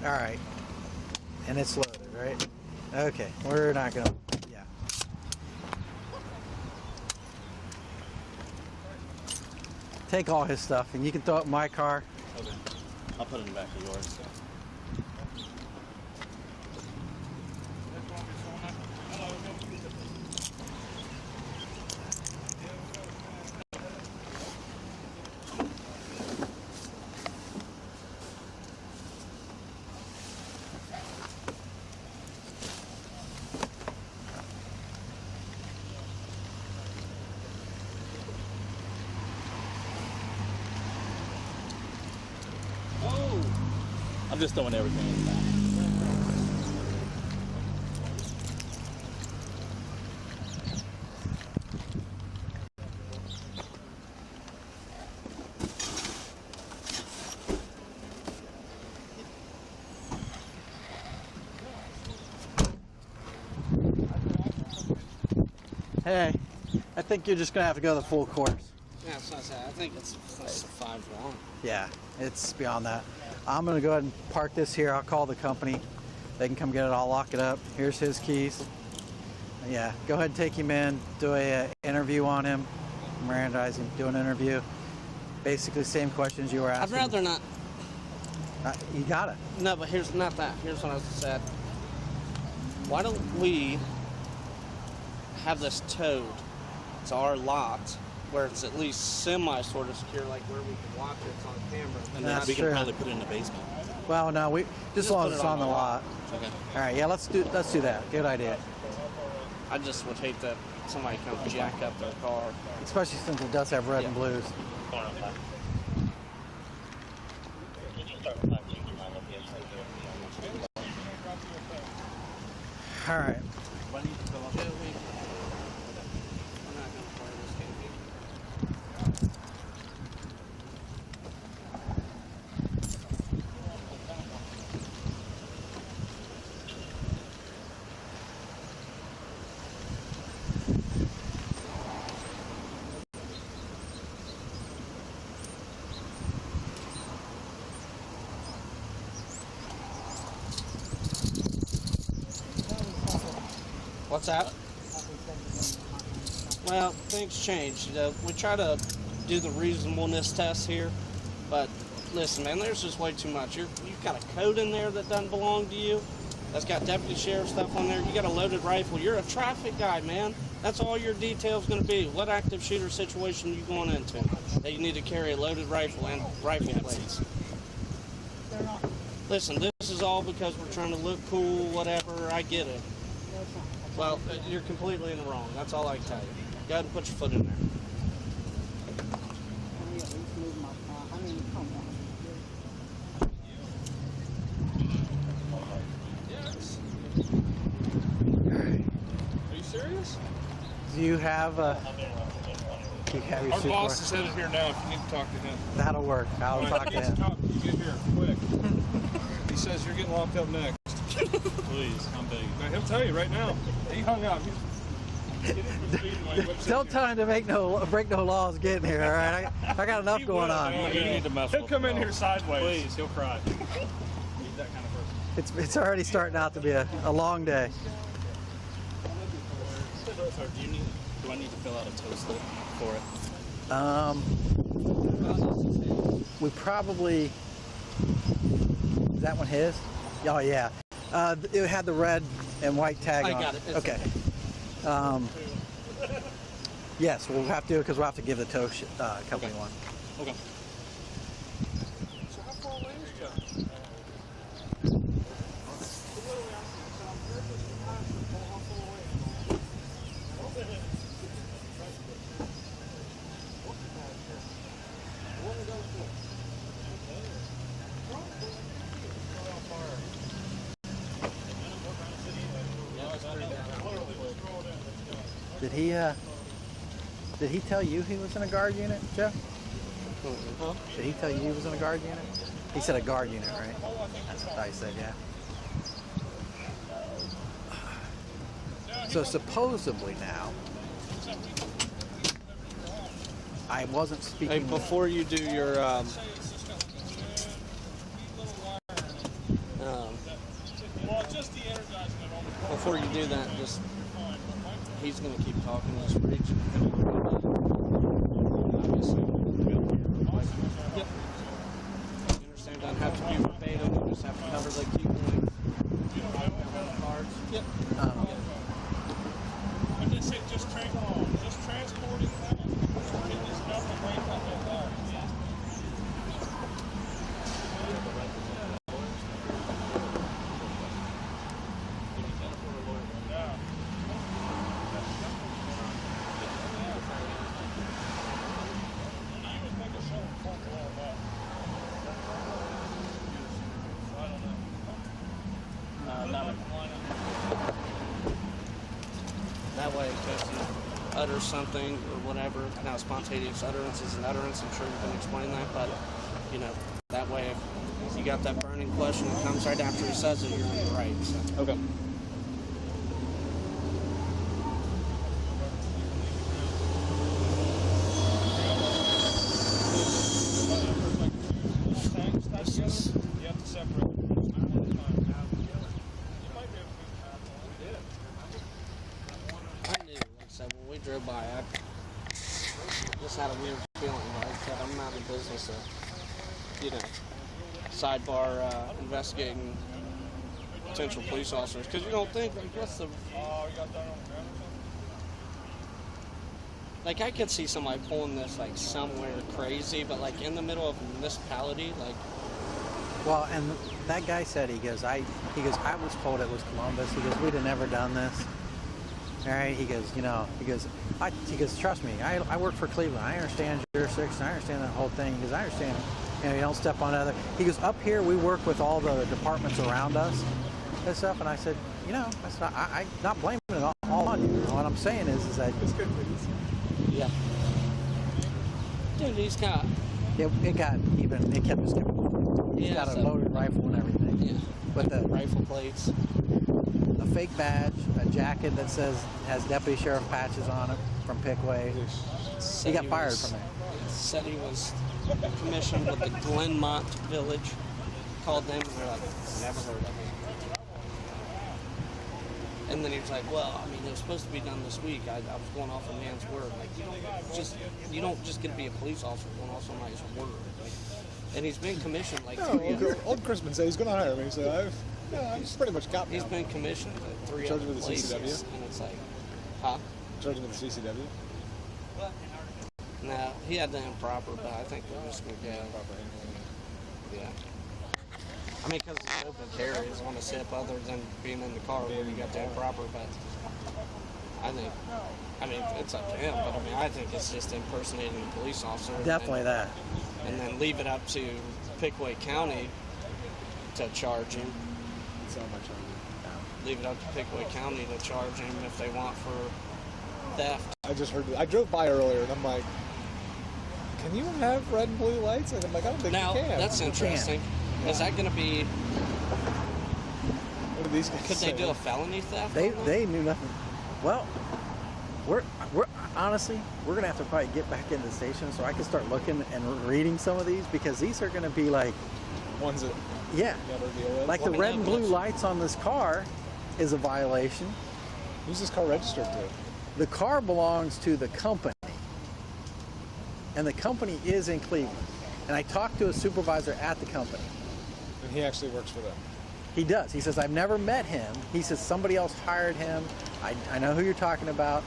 Speaker 1: All right. And it's loaded, right? Okay, we're not gonna, yeah. Take all his stuff, and you can throw it in my car.
Speaker 9: Okay. I'll put it in the back of yours. I'm just throwing everything in the back.
Speaker 1: Hey, I think you're just gonna have to go the full course.
Speaker 10: Yeah, so I think it's 5-1.
Speaker 1: Yeah, it's beyond that. I'm gonna go ahead and park this here. I'll call the company. They can come get it. I'll lock it up. Here's his keys. Yeah, go ahead and take him in. Do a interview on him. Mirandize him. Do an interview. Basically, same questions you were asking.
Speaker 10: I'd rather not.
Speaker 1: You got it.
Speaker 10: No, but here's not that. Here's what I said. Why don't we have this towed to our lot, where it's at least semi sort of secure, like where we can watch it, it's on camera.
Speaker 9: And then
Speaker 1: That's
Speaker 9: we can
Speaker 1: true.
Speaker 9: probably put it in the basement.
Speaker 1: Well, no, we just as long as it's on the lot.
Speaker 9: Okay.
Speaker 1: All right, yeah, let's do that. Good idea.
Speaker 10: I just would hate that somebody comes jack up their car.
Speaker 1: Especially since it does have red and blues. All right.
Speaker 10: What's that? Well, things change. We try to do the reasonableness test here, but listen, man, there's just way too much. You've got a code in there that doesn't belong to you. That's got deputy sheriff stuff on there. You got a loaded rifle. You're a traffic guy, man. That's all your detail's going to be. What active shooter situation you going into? That you need to carry a loaded rifle and rifle plates. Listen, this is all because we're trying to look cool, whatever. I get it. Well, you're completely in the wrong. That's all I can tell you. Go ahead and put your foot in there.
Speaker 6: Yes. Are you serious?
Speaker 1: Do you have your
Speaker 6: Our
Speaker 1: super-
Speaker 6: boss is headed here now if you need to talk to him.
Speaker 1: That'll work. I'll talk to him.
Speaker 6: Get here quick. He says you're getting locked up next.
Speaker 9: Please, I'm begging.
Speaker 6: Now, he'll tell you right now. He hung up.
Speaker 1: Don't tell him to break no laws getting here, all right? I got enough going on.
Speaker 9: You need to mess
Speaker 6: He'll
Speaker 9: with
Speaker 6: come
Speaker 9: him,
Speaker 6: in here
Speaker 9: though.
Speaker 6: sideways.
Speaker 9: Please, he'll cry. He's that kind of person.
Speaker 1: It's already starting out to be a long day.
Speaker 9: Sir, do I need to fill out a toast slip for it?
Speaker 1: We probably, is that one his? Oh yeah. It had the red and white tag on it.
Speaker 10: I got it. It's
Speaker 1: Okay. Yes, we'll have to, because we'll have to give the tow company one.
Speaker 9: Okay.
Speaker 6: So how far away is John?
Speaker 1: Did he tell you he was in a guard unit, Joe?
Speaker 10: Huh?
Speaker 1: Did he tell you he was in a guard unit? He said a guard unit, right? That's what I said, yeah. So supposedly now, I wasn't speaking.
Speaker 10: Hey, before you do your before you do that, just he's gonna keep talking. Just reach. Obviously. Yep. You understand? Doesn't have to be verbatim. You just have to cover the key points. Cards. Yep.
Speaker 6: I just said just transporting that. Getting this stuff away from the guard.
Speaker 10: That way, in case you utter something or whatever. Now, spontaneous utterance is an utterance. I'm sure you can explain that, but you know, that way, if you got that burning question that comes right after he says it, you're in the right. So.
Speaker 6: Okay. You have to separate.
Speaker 10: I knew, like I said, when we drove by, I just had a weird feeling. Like I said, I'm not in the business of, you know, sidebar investigating potential police officers, because you don't think, like, what's the... Like, I could see somebody pulling this, like, somewhere crazy, but, like, in the middle of a municipality, like...
Speaker 1: Well, and that guy said, he goes, I was told it was Columbus. He goes, we'd have never done this. All right, he goes, you know, he goes, trust me, I work for Cleveland. I understand jurisdiction. I understand that whole thing. He goes, I understand, you know, you don't step on other. He goes, up here, we work with all the departments around us and stuff. And I said, you know, that's not, I'm not blaming it all on you. What I'm saying is that.
Speaker 2: It's good.
Speaker 10: Yeah. Dude, he's got...
Speaker 1: It got even, it kept just going. He's got a loaded rifle and everything.
Speaker 10: Yeah.
Speaker 1: With the
Speaker 10: rifle plates.
Speaker 1: A fake badge, a jacket that has deputy sheriff patches on it from Pickway. He got fired from it.
Speaker 10: Said he was commissioned with the Glenmont Village. Called them and they're like, never heard of him. And then he was like, well, I mean, it was supposed to be done this week. I was going off a man's word. Like, you don't just get to be a police officer going off somebody's word. Like, and he's been commissioned like
Speaker 2: Old Crispin said he's going to hire me, so I've pretty much got me.
Speaker 10: He's been commissioned at 3 other places, and it's like, huh?
Speaker 2: Charging with the CCW?
Speaker 10: No, he had the improper, but I think we're just going to go. Yeah. I mean, because it's open carry is on a sip other than being in the car where you got the improper, but I mean, it's up to him, but I mean, I think it's just impersonating a police officer.
Speaker 1: Definitely that.
Speaker 10: And then leave it up to Pickway County to charge him.
Speaker 2: It's not much on
Speaker 10: Leave it up to Pickway County to charge him if they want for theft.
Speaker 2: I just heard, I drove by earlier and I'm like, can you have red and blue lights? And I'm like, I don't think
Speaker 10: now,
Speaker 2: you can.
Speaker 10: that's interesting. Is that going to be
Speaker 2: these guys
Speaker 10: Could they do a felony theft?
Speaker 1: They knew nothing. Well, we're honestly, we're gonna have to probably get back into the station so I can start looking and reading some of these, because these are gonna be like,
Speaker 2: ones that
Speaker 1: yeah,
Speaker 2: you gotta deal with.
Speaker 1: like the red and blue lights on this car is a violation.
Speaker 2: Who's this car registered to?
Speaker 1: The car belongs to the company, and the company is in Cleveland. And I talked to a supervisor at the company.
Speaker 2: And he actually works for them.
Speaker 1: He does. He says, I've never met him. He says, somebody else hired him. I know who you're talking about.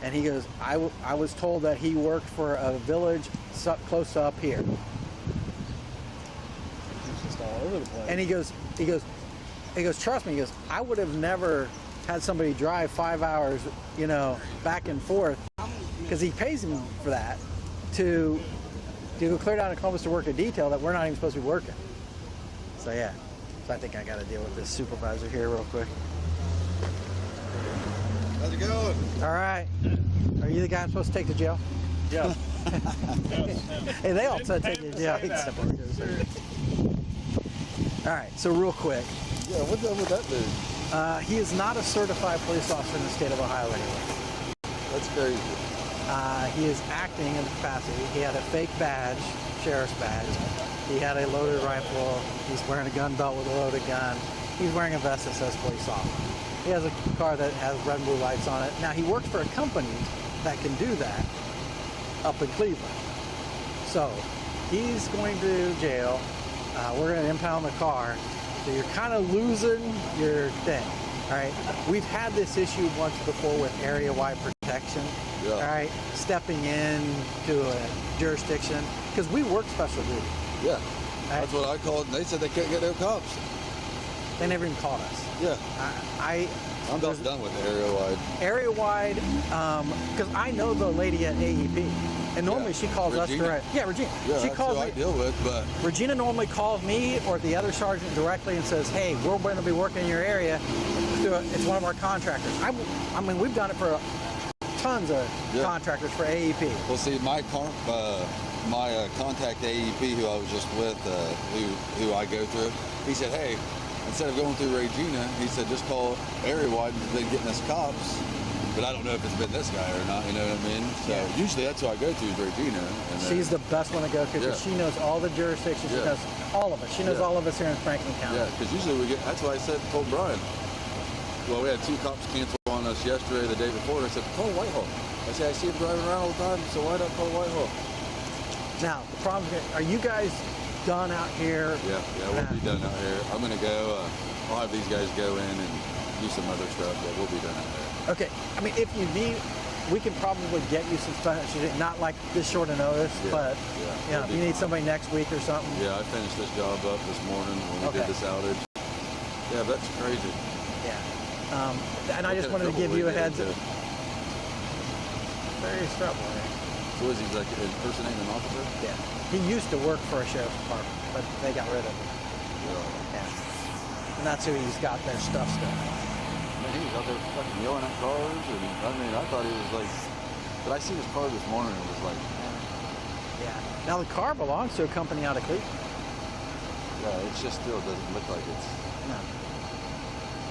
Speaker 1: And he goes, I was told that he worked for a village close up here.
Speaker 2: He's just all over the place.
Speaker 1: And he goes, trust me, he goes, I would have never had somebody drive 5 hours, you know, back and forth, because he pays him for that, to go clear down to Columbus to work a detail that we're not even supposed to be working. So yeah, so I think I got to deal with this supervisor here real quick.
Speaker 11: How's it going?
Speaker 1: All right. Are you the guy I'm supposed to take to jail?
Speaker 6: Yeah.
Speaker 1: Hey, they all said take you to jail. All right, so real quick.
Speaker 11: Yeah, what's up with that dude?
Speaker 1: He is not a certified police officer in the state of Ohio anyway.
Speaker 11: That's crazy.
Speaker 1: He is acting in capacity. He had a fake badge, sheriff's badge. He had a loaded rifle. He's wearing a gun belt with a loaded gun. He's wearing a vest that says police officer. He has a car that has red and blue lights on it. Now, he works for a company that can do that up in Cleveland. So he's going to jail. We're going to impound the car. So you're kind of losing your thing. All right. We've had this issue once before with area-wide protection.
Speaker 11: Yeah.
Speaker 1: All right. Stepping in to a jurisdiction, because we work special duty.
Speaker 11: Yeah. That's what I called, and they said they couldn't get no cops.
Speaker 1: They never even called us.
Speaker 11: Yeah.
Speaker 1: I'm
Speaker 11: about done with the area-wide.
Speaker 1: Area-wide, because I know the lady at AEP, and normally she calls us direct. Yeah, Regina.
Speaker 11: Yeah,
Speaker 1: she
Speaker 11: that's
Speaker 1: calls
Speaker 11: who I deal with, but
Speaker 1: Regina normally calls me or the other sergeant directly and says, "Hey, we're going to be working in your area. It's one of our contractors." I mean, we've done it for tons of contractors for AEP.
Speaker 11: Well, see, my contact AEP, who I was just with, who I go through, he said, "Hey, instead of going through Regina," he said, "just call area-wide and been getting us cops." But I don't know if it's been this guy or not, you know what I mean? So usually that's who I go to is Regina. And
Speaker 1: she's the best one to go to because she knows all the jurisdictions. She knows all of us. She knows all of us here in Franklin County.
Speaker 11: Yeah, because usually that's why I told Brian, well, we had 2 cops cancel on us yesterday, the day before, and I said, call Whitehall. I said, I see him driving around all the time, so why not call Whitehall?
Speaker 1: Now, the problem is, are you guys done out here?
Speaker 11: Yeah, we'll be done out here. I'm going to go, I'll have these guys go in and do some other stuff, but we'll be done out there.
Speaker 1: Okay, I mean, if you need, we can probably get you some stuff, not like this short of notice, but you know, if you need somebody next week or something.
Speaker 11: Yeah, I finished this job up this morning when we did this outage. Yeah, that's crazy.
Speaker 1: Yeah, and I just wanted to give you a heads up. Various trouble.
Speaker 11: So is he like impersonating an officer?
Speaker 1: Yeah. He used to work for a sheriff's department, but they got rid of him. Yeah. And that's who he's got their stuff still.
Speaker 11: Man, he was out there fucking yelling at cars, and I mean, I thought he was like, but I seen his car this morning, and it was like,
Speaker 1: yeah. Now the car belongs to a company out of Cleveland.
Speaker 11: Yeah, it just still doesn't look like it's.
Speaker 1: No.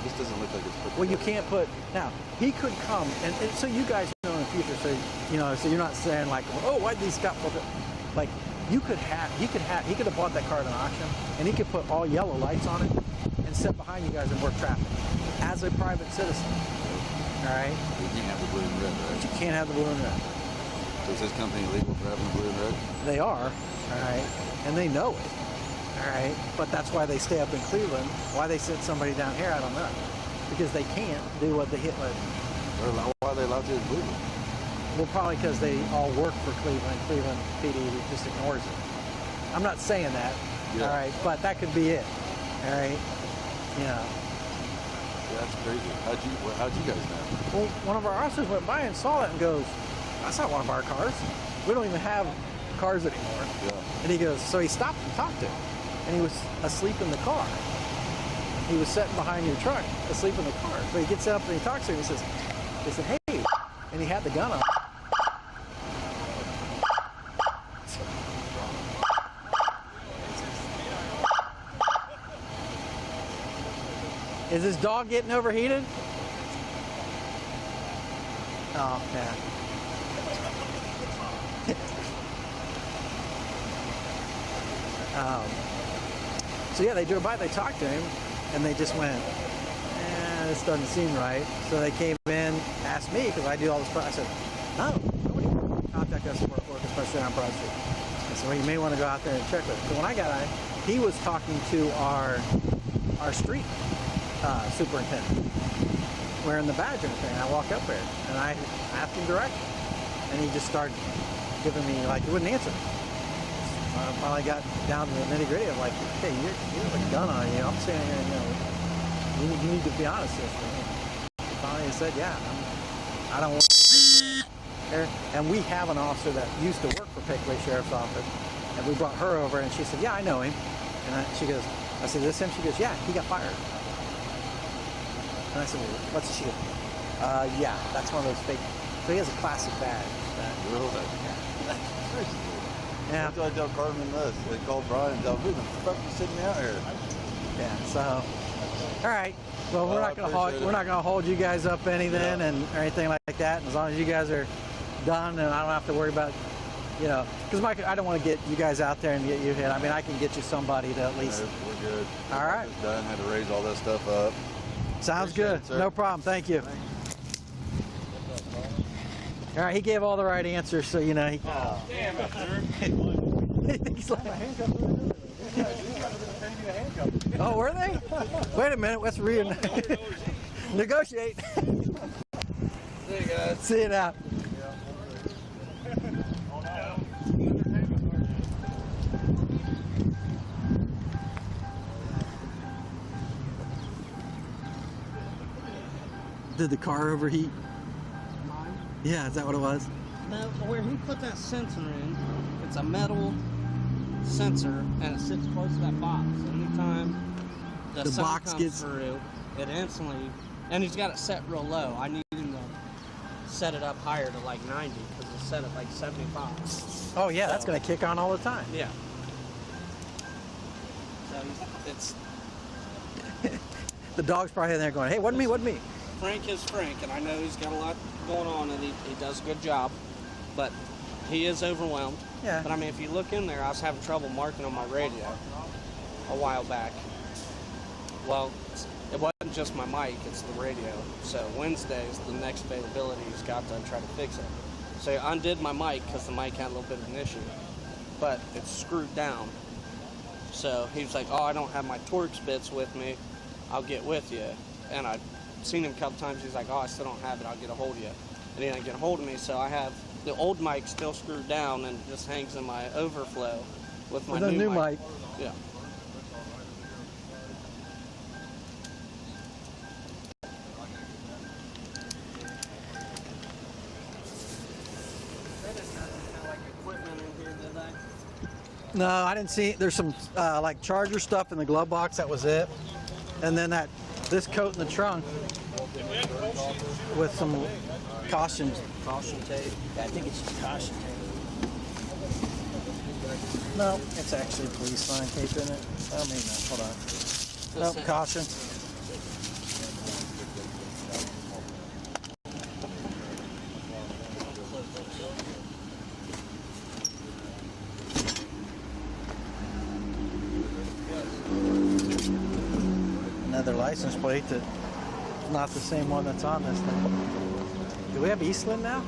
Speaker 11: This doesn't look like it's put
Speaker 1: well, you
Speaker 11: together.
Speaker 1: can't put. Now he could come, and so you guys know in the future, so you know, so you're not saying like, oh, why'd these got put? Like, he could have bought that car at an auction, and he could put all yellow lights on it and sit behind you guys and work traffic as a private citizen. All right.
Speaker 11: You can't have the blue and red, right?
Speaker 1: But you can't have the blue and red.
Speaker 11: So is this company legal for having the blue and red?
Speaker 1: They are. All right, and they know it. All right, but that's why they stay up in Cleveland. Why they sent somebody down here, I don't know. Because they can't do what they hit with.
Speaker 11: Why are they allowed to in Cleveland?
Speaker 1: Well, probably because they all work for Cleveland. Cleveland PD just ignores it. I'm not saying that.
Speaker 11: Yeah.
Speaker 1: All right, but that could be it. All right, you know.
Speaker 11: Yeah, that's crazy. How'd you guys know?
Speaker 1: Well, one of our officers went by and saw it and goes, "That's not one of our cars. We don't even have cars anymore."
Speaker 11: Yeah.
Speaker 1: And he goes, so he stopped and talked to him. And he was asleep in the car. He was sitting behind your truck, asleep in the car. So he gets up and he talks to him. He said, "Hey," and he had the gun on. Is this dog getting overheated? Oh, yeah. So yeah, they drove by, they talked to him, and they just went, this doesn't seem right. So they came in, asked me, because I do all this. I said, no, nobody contact us for work, especially on Broad Street. I said, well, you may want to go out there and check with him. So when I got out, he was talking to our street superintendent, wearing the badge and everything. I walk up there, and I asked him directly, and he just started giving me, like, he wouldn't answer. I finally got down to the nitty gritty of like, hey, you have a gun on you. I'm saying, you need to be honest with me. He finally said, yeah, I don't want to there. And we have an officer that used to work for Pickaway Sheriff's Office, and we brought her over, and she said, yeah, I know him. And she goes, I said, this him? She goes, yeah, he got fired. And I said, well, what's it? She goes, yeah, that's one of those fake. So he has a classic badge.
Speaker 11: Really?
Speaker 1: Yeah.
Speaker 11: That's why I tell Carmen this. They called Brian and tell him, who the fuck is sitting out here?
Speaker 1: Yeah, so all right. Well, we're not gonna hold you guys up anything and or anything like that. And as long as you guys are done, and I don't have to worry about, because I don't want to get you guys out there and get you hit. I mean, I can get you somebody to at least.
Speaker 11: No, we're good.
Speaker 1: All right.
Speaker 11: It's done. Had to raise all that stuff up.
Speaker 1: Sounds
Speaker 11: Appreciate
Speaker 1: good.
Speaker 11: it, sir.
Speaker 1: No problem. Thank you. All right, he gave all the right answers, so you know he.
Speaker 6: Oh, damn it, sir.
Speaker 1: He's like, oh, were they? Wait a minute, let's negotiate.
Speaker 11: See you guys.
Speaker 1: See you now. Did the car overheat?
Speaker 10: Mine?
Speaker 1: Yeah, is that what it was?
Speaker 10: No, where he put that sensor in, it's a metal sensor, and it sits close to that box. Anytime the sun
Speaker 1: box
Speaker 10: comes
Speaker 1: gets
Speaker 10: through, it instantly, and he's got it set real low. I need him to set it up higher to like 90, because it's set at like 75.
Speaker 1: Oh yeah, that's gonna kick on all the time.
Speaker 10: Yeah. So it's
Speaker 1: the dog's probably in there going, hey, wasn't me.
Speaker 10: Frank is Frank, and I know he's got a lot going on, and he does a good job, but he is overwhelmed.
Speaker 1: Yeah.
Speaker 10: But I mean, if you look in there, I was having trouble marking on my radio a while back. Well, it wasn't just my mic, it's the radio. So Wednesday is the next availability he's got to try to fix it. So I undid my mic because the mic had a little bit of an issue, but it's screwed down. So he was like, oh, I don't have my Torx bits with me. I'll get with you. And I've seen him a couple times. He's like, oh, I still don't have it. I'll get a hold of you. And he didn't get a hold of me, so I have the old mic still screwed down and it just hangs in my overflow with my new mic. Yeah.
Speaker 1: No, I didn't see. There's some like charger stuff in the glove box. That was it. And then this coat in the trunk with some caution tape.
Speaker 2: I think it's just caution tape.
Speaker 1: No, it's actually police line tape in it. I mean, hold on. Nope, caution. Another license plate that's not the same one that's on this thing. Do we have Eastland now?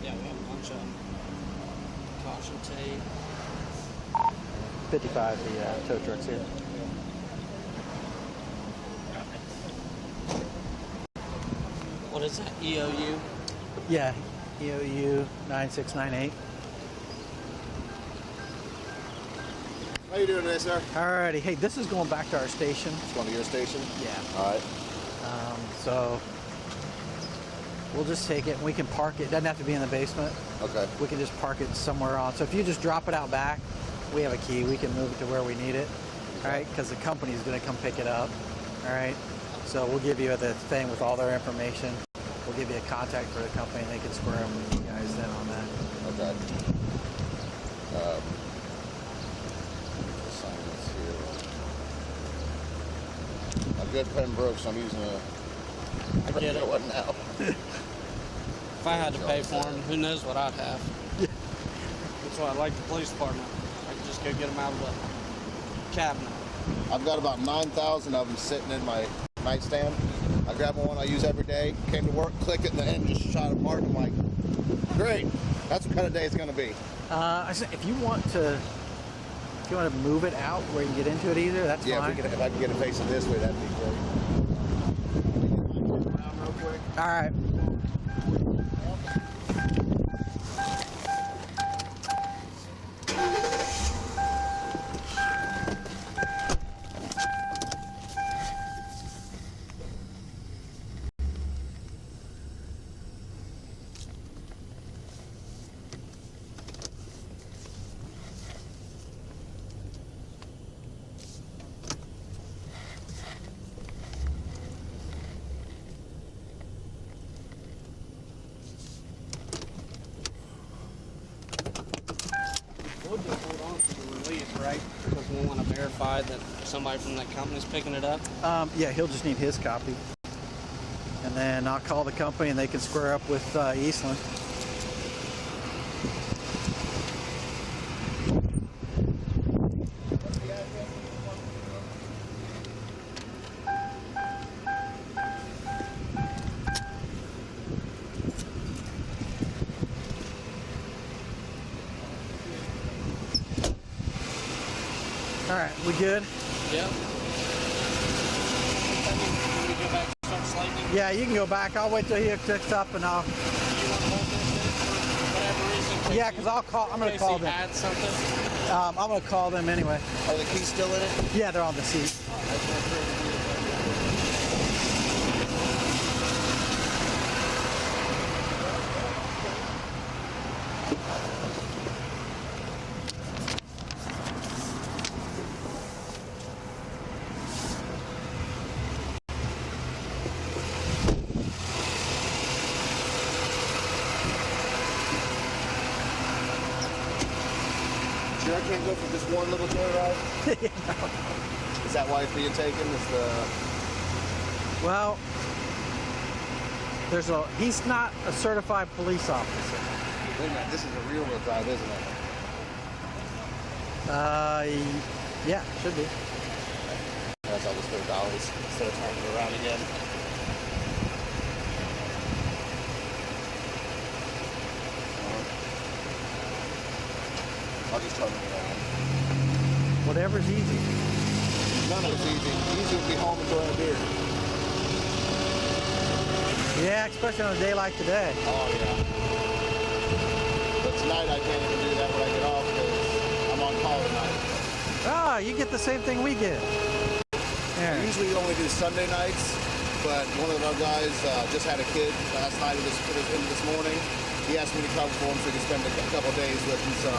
Speaker 10: Yeah, we have a bunch of caution tape.
Speaker 1: 55, the tow truck's here.
Speaker 10: What is that, EOU?
Speaker 1: Yeah, EOU 9698.
Speaker 7: How you doing today, sir?
Speaker 1: Alrighty, hey, this is going back to our station.
Speaker 7: It's going to your station?
Speaker 1: Yeah.
Speaker 7: All right.
Speaker 1: So we'll just take it and we can park it. It doesn't have to be in the basement.
Speaker 7: Okay.
Speaker 1: We can just park it somewhere on. So if you just drop it out back, we have a key. We can move it to where we need it. All right, because the company's going to come pick it up. All right. So we'll give you the thing with all their information. We'll give you a contact for the company and they can square them with you guys then on that.
Speaker 11: Okay. Sign this here. I've
Speaker 12: good pen broke, so I'm using a
Speaker 10: I get it.
Speaker 12: one now.
Speaker 10: If I had to pay for them, who knows what I'd have. That's why I like the police department. I can just go get them out of the cabinet.
Speaker 12: I've got about 9,000 of them sitting in my nightstand. I grab one I use every day, came to work, click it, and the end just shot a mark. I'm like, great. That's what kind of day it's going to be.
Speaker 1: I said, if you want to move it out where you can get into it easier, that's fine.
Speaker 12: If I can get it facing this way, that'd be great. Around real quick.
Speaker 1: All right.
Speaker 10: We'll just hold on to the release, right? Because we want to verify that somebody from that company's picking it up.
Speaker 1: Yeah, he'll just need his copy. And then I'll call the company and they can square up with Eastland. All right, we good?
Speaker 10: Yep. Can we go back and start slating?
Speaker 1: Yeah, you can go back. I'll wait till he hooks up and I'll.
Speaker 10: You want to hold this for whatever reason?
Speaker 1: Yeah, because I'll call. I'm going to call them.
Speaker 10: Had something.
Speaker 1: I'm going to call them anyway.
Speaker 12: Are the keys still in it?
Speaker 1: Yeah, they're on the seat.
Speaker 12: Sure, I can't go for just one little joyride? Is that why it's being taken? Is the...
Speaker 1: Well, he's not a certified police officer.
Speaker 12: Wait a minute, this is a real world drive, isn't it?
Speaker 1: Yeah, should be.
Speaker 12: That's all just $30 instead of turning it around again. I'll just turn it around.
Speaker 1: Whatever's easy.
Speaker 12: None of it's easy. Easy would be home enjoying a beer.
Speaker 1: Yeah, especially on a day like today.
Speaker 12: Oh, yeah. But tonight I can't even do that when I get off because I'm on call tonight.
Speaker 1: Oh, you get the same thing we get.
Speaker 12: I usually only do Sunday nights, but one of our guys just had a kid last night. He just put his in this morning. He asked me to cover for him so he could spend a couple days with him. So